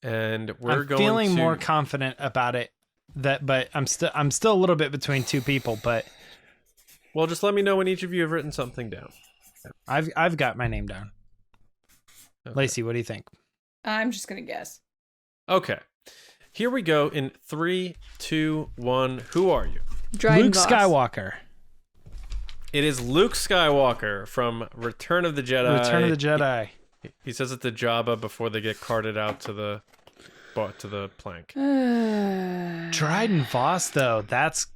And we're I'm going feeling to more confident about it. But I'm still a little bit between two people. But well, just let me know when each of you have written something down. I've got my name down. Okay. Lacey, what do you think? I'm just going to guess. Okay. Here we go in 3, 2, 1. Who are you? Dryden Luke Voss. Skywalker. It is Luke Skywalker from Return of the Jedi. Return of the Jedi. He says it to Jabba before they get carted out to the plank. Dryden Voss, though, that's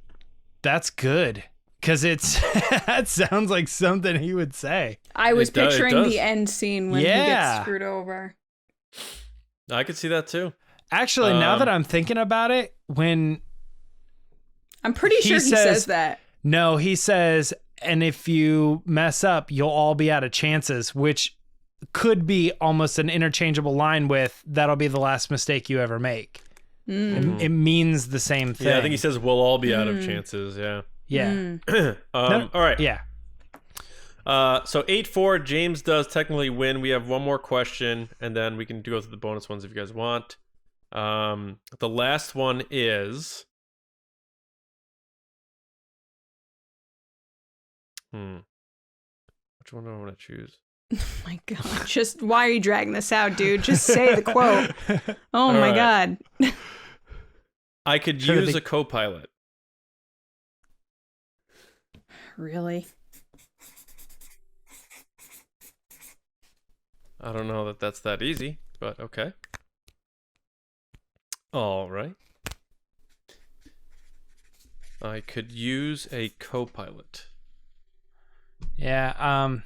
good. Because it's that sounds like something he would say. I was It does. picturing the end scene when he gets screwed over. I could see that too. Actually, now that I'm thinking about it, when I'm pretty sure he says that. No, he says, and if you mess up, you'll all be out of chances, which could be almost an interchangeable line with, "That'll be the last mistake you ever make." It means the same thing. Yeah, I think he says we'll all be out of chances. Yeah. Yeah. All right. Yeah. So 8-4, James does technically win. We have one more question, and then we can go through the bonus ones if you guys want. The last one is... Which one do I want to choose? Oh my God. Just, why are you dragging this out, dude? Just say the quote. Oh my right. God. I could use a co-pilot. Really? I don't know that that's that easy, but okay. All right. I could use a co-pilot. Yeah.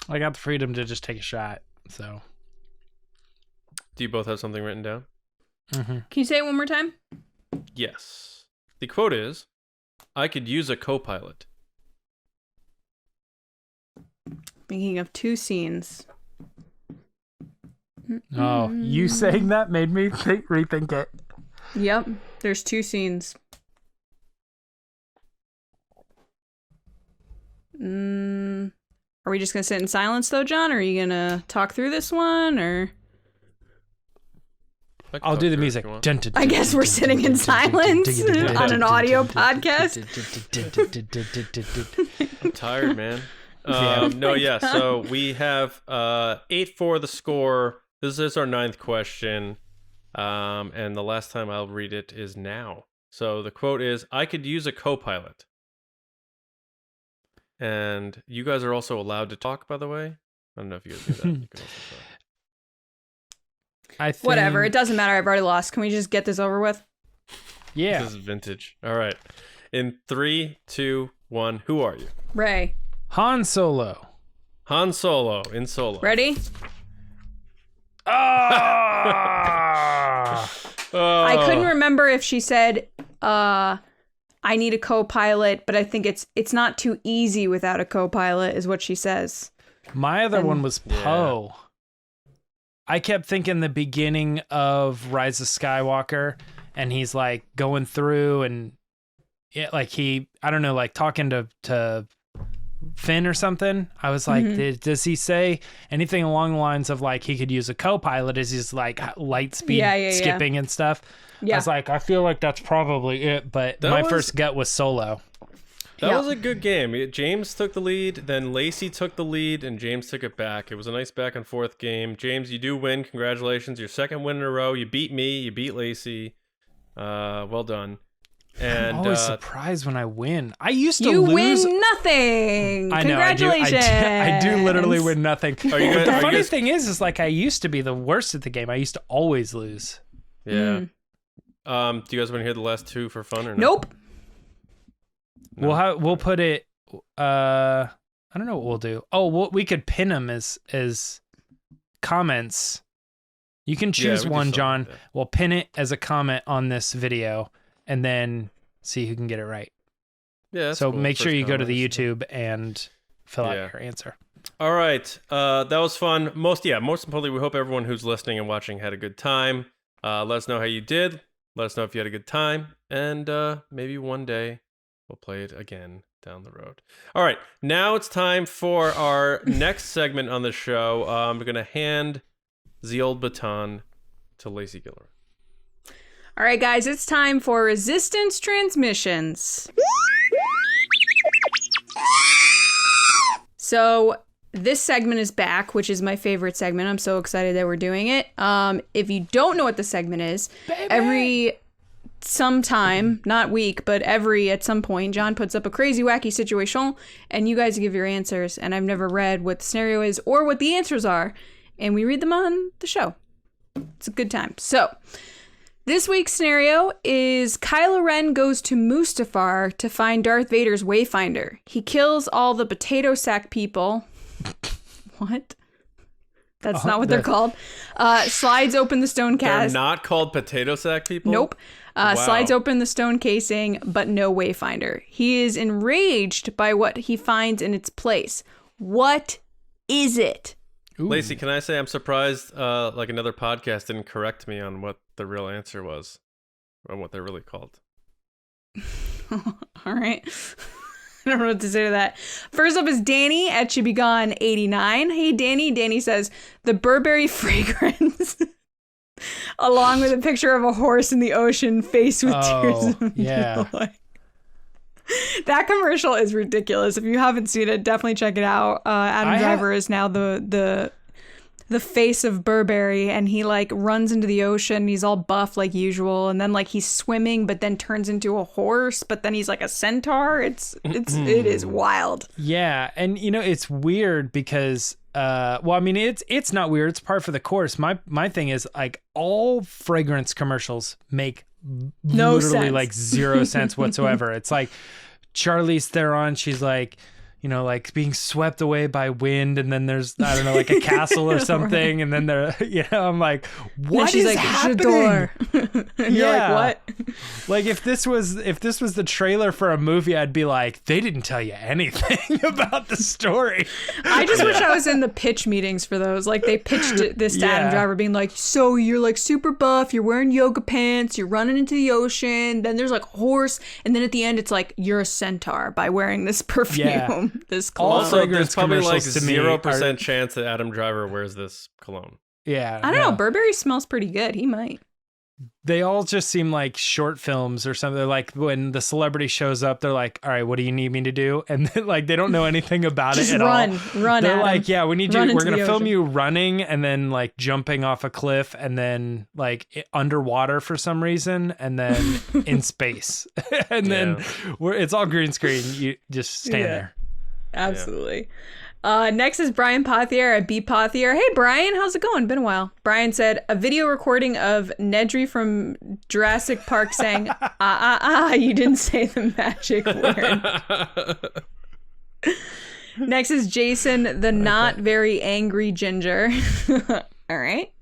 I got the freedom to just take a shot. So. Do you both have something written down? Mm-hmm. Can you say it one more time? Yes. The quote is, "I could use a co-pilot." Thinking of two scenes. Oh, you saying that made me rethink it. Yep. There's two scenes. Are we just going to sit in silence though, John? Or are you going to talk through this one or? I'll do the music. I guess we're sitting in silence on an audio podcast. I'm tired, man. Yeah. No, yeah. So we have 8-4 the score. This is our 9th question. And the last time I'll read it is now. So the quote is, "I could use a co-pilot." And you guys are also allowed to talk, by the way. I don't know if you guys do that. You can also talk. I think... Whatever. It doesn't matter. I've already lost. Can we just get this over with? Yeah. This is vintage. All right. In 3, 2, 1, who are you? Ray. Han Solo. Han Solo in Solo. Ready? Ah! Oh. I couldn't remember if she said I need a co-pilot, but I think it's not too easy without a co-pilot, is what she says. My other one was Poe. I kept thinking the beginning of Rise of Skywalker, and he's like going through and like I don't know, like talking to Finn or something. I was like, does he say anything along the lines of like he could use a co-pilot as he's like light speed skipping and stuff? Yeah. I was like, I feel like that's probably it, but first gut was Solo. That was a good game. James took the lead, then Lacey took the lead, and James took it back. It was a nice back and forth game. James, you do win. Congratulations. Your second win in a row. You beat me. You beat Lacey. Well done. And, I'm always surprised when I win. I used to lose. You win nothing. I know. Congratulations. I do literally win nothing. The funny guys... thing is like I used to be the worst at the game. I used to always lose. Yeah. Do you guys want to hear the last two for fun or no? Nope. No. We'll put it. I don't know what we'll do. Oh, we could pin them as comments. You can choose one, John. Like we'll pin it as a comment on this video, and then see who can get it right. Yeah. So cool. Make sure you go to the YouTube and fill out your answer. All right. That was fun. Most importantly, we hope everyone who's listening and watching had a good time. Let us know how you did. Let us know if you had a good time, and maybe one day we'll play it again down the road. All right, now it's time for our next segment on the show. I'm going to hand the old baton to Lacey Giller. All right, guys, it's time for Resistance Transmissions. So this segment is back, which is my favorite segment. I'm so excited that we're doing it. If you don't know what the segment is, every sometime, not week, but at some point, John puts up a crazy, wacky situation, and you guys give your answers. And I've never read what the scenario is or what the answers are, and we read them on the show. It's a good time. So this week's scenario is Kylo Ren goes to Mustafar to find Darth Vader's Wayfinder. He kills all the potato sack people. What? That's not what they're called. Slides open the stone casing. They're not called potato sack people? Nope. Slides open the stone casing, but no Wayfinder. He is enraged by what he finds in its place. What is it? Ooh. Lacey, can I say I'm surprised like another podcast didn't correct me on what the real answer was, or what they're really called. All right. I don't know what to say to that. First up is Danny at ShouldeBeGone89. Hey, Danny. Danny says, the Burberry fragrance, along with a picture of a horse in the ocean faced with tears of joy. That commercial is ridiculous. If you haven't seen it, definitely check it out. Adam Driver is now the face of Burberry, and he like runs into the ocean. He's all buff like usual, and then like he's swimming, but then turns into a horse, but then he's like a centaur. It is wild. Yeah, and you know it's weird because well, I mean it's not weird. It's par for the course. My thing is like all fragrance commercials make no literally sense. Like 0 sense whatsoever. It's like Charlize Theron. She's like, you know, like being swept away by wind, and then there's, I don't know, like a castle or something, and then there, you know, I'm like, what is happening? And you're like, what? Like if this was the trailer for a movie, I'd be like, they didn't tell you anything about the story. I just wish I was in the pitch meetings for those. Like they pitched this to Adam Driver being like, so you're like super buff, you're wearing yoga pants, you're running into the ocean, then there's like a horse, and then at the end it's like, you're a centaur by wearing this perfume. This cologne. Also, there's probably like 0% chance that Adam Driver wears this cologne. Yeah. I don't know. Burberry smells pretty good. He might. They all just seem like short films or something. They're like when the celebrity shows up, they're like, all right, what do you need me to do? And then, like, they don't know anything about it at all. Run, They're like, yeah, we need you. We're going to film you running and then like jumping off a cliff and then like underwater for some reason and then in space. And then it's all green screen. You just stand there. Absolutely. Next is Brian Pothier at B Pothier. Hey, Brian, how's it going? Been a while. Brian said, a video recording of Nedry from Jurassic Park saying, you didn't say the magic word. Next is Jason, the not very angry ginger. All right.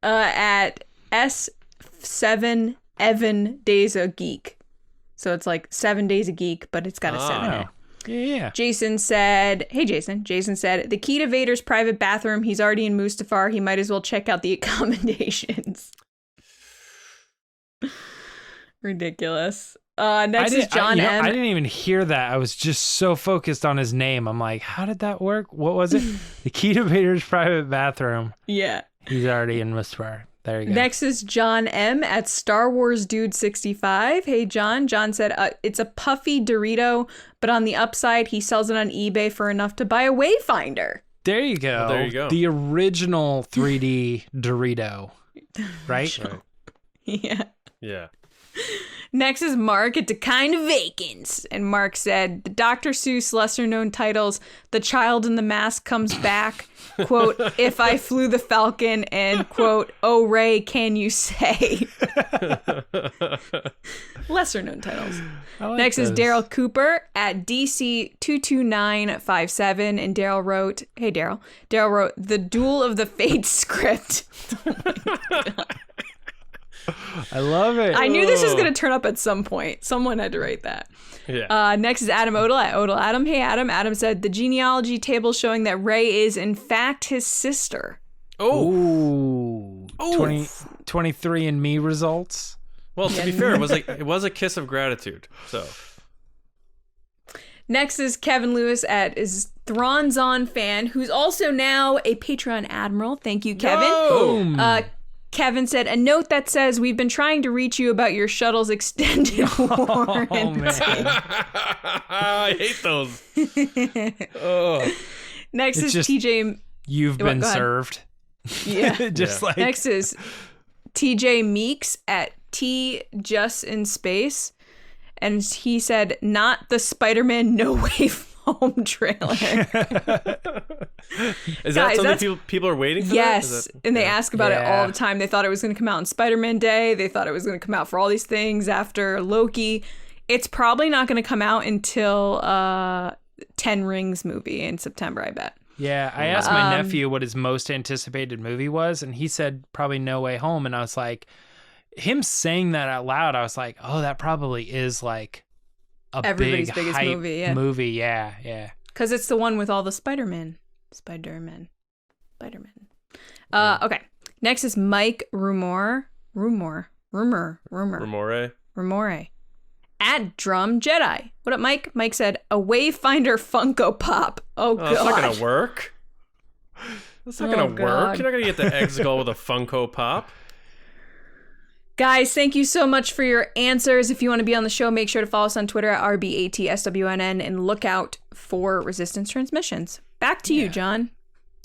At S7 Evan Days a Geek. So it's like 7 Days a Geek, but it's got a 7 in it. Yeah. Jason said, hey, Jason. Jason said, the key to Vader's private bathroom. He's already in Mustafar. He might as well check out the accommodations. Ridiculous. Next is John M. I didn't even hear that. I was just so focused on his name. I'm like, how did that work? What was it? The key to Vader's private bathroom. Yeah. He's already in Mustafar. There you go. Next is John M. at Star Wars Dude 65. Hey, John. John said, it's a puffy Dorito, but on the upside, he sells it on eBay for enough to buy a Wayfinder. There you go. Well, there you go. The original 3D Dorito. Right? Yeah. Yeah. Next is Mark at the Kind of Vacants. And Mark said, the Dr. Seuss lesser known titles, The Child in the Mask Comes Back, quote, If I Flew the Falcon, and quote, Oh Ray, Can You Say? Lesser known titles. Next is Daryl Cooper at DC22957. And Daryl wrote, hey Daryl. Daryl wrote, The Duel of the Fates script. Oh my God. I love it. I knew this was going to turn up at some point. Someone had to write that. Yeah. Next is Adam Odell at Odell Adam. Hey, Adam. Adam said, the genealogy table showing that Rey is, in fact, his sister. Oh. 23andMe results. Well, to be fair, it was a kiss of gratitude. So. Next is Kevin Lewis at is Thrawn's On fan, who's also now a Patreon admiral. Thank you, Kevin. Boom. Kevin said, a note that says, we've been trying to reach you about your shuttle's extended warranty. Oh, man. I hate those. Oh. Next It's is just, TJ. You've been served. Yeah. Just like. Next is TJ Meeks at T Just in Space. And he said, not the Spider-Man No Way Home trailer. Is that something people are waiting for? Yes, and they ask about it all the time. They thought it was going to come out on Spider-Man Day. They thought it was going to come out for all these things after Loki. It's probably not going to come out until 10 Rings movie in September, I bet. Yeah, I asked my nephew what his most anticipated movie was, and he said probably No Way Home. And I was like, him saying that out loud, I was like, oh, that probably is like everybody's big biggest hype movie. Yeah. Because it's the one with all the Spider-Man. Okay. Next is Mike Rumore. At Drum Jedi. What up, Mike? Mike said, a Wayfinder Funko Pop. Oh, God. That's not going to work. That's not going to work. You're not going to get the Exegol with a Funko Pop. Guys, thank you so much for your answers. If you want to be on the show, make sure to follow us on Twitter at RBATSWNN and look out for Resistance transmissions. Back to you, John.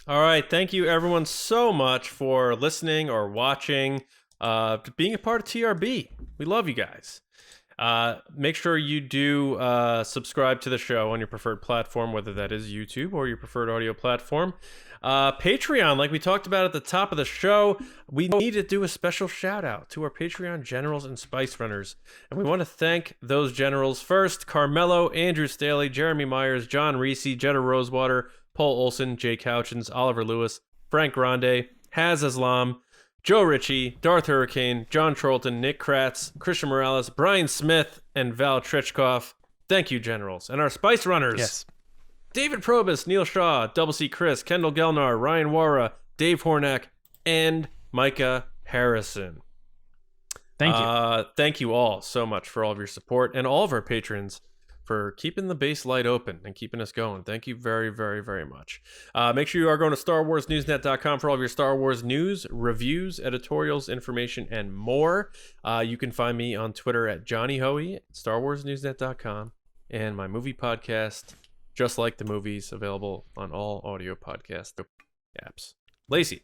All right. Thank you, everyone, so much for listening or watching, being a part of TRB. We love you guys. Make sure you do subscribe to the show on your preferred platform, whether that is YouTube or your preferred audio platform. Patreon, like we talked about at the top of the show, we need to do a special shout out to our Patreon generals and spice runners. And we want to thank those generals first: Carmelo, Andrew Staley, Jeremy Myers, John Reese, Jetta Rosewater, Paul Olson, Jay Couchins, Oliver Lewis, Frank Grande, Haz Islam, Joe Ritchie, Darth Hurricane, John Trolton, Nick Kratz, Christian Morales, Brian Smith, and Val Trichkoff. Thank you, generals. And our spice runners. Yes. David Probus, Neil Shaw, Double C Chris, Kendall Gelnar, Ryan Wara, Dave Hornack, and Micah Harrison. Thank you. Thank you all so much for all of your support, and all of our patrons for keeping the base light open and keeping us going. Thank you very, very, very much. Make sure you are going to StarWarsNewsNet.com for all of your Star Wars news, reviews, editorials, information, and more. You can find me on Twitter at Johnny Hoey, StarWarsNewsNet.com, and my movie podcast, Just Like the Movies, available on all audio podcast apps. Lacey.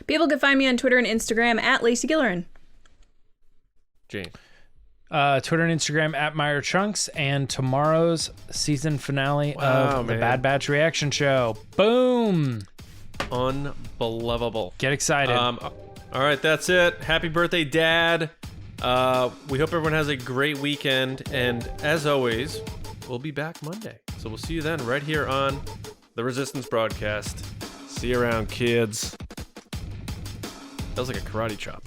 People can find me on Twitter and Instagram at Lacey Gillerin. Jane. Twitter and Instagram at Meyer Chunks, and tomorrow's season finale of the Bad Batch reaction show. Boom! Unbelievable. Get excited. All right, that's it. Happy birthday, Dad. We hope everyone has a great weekend, and as always, we'll be back Monday. So we'll see you then right here on the Resistance broadcast. See you around, kids. That was like a karate chop.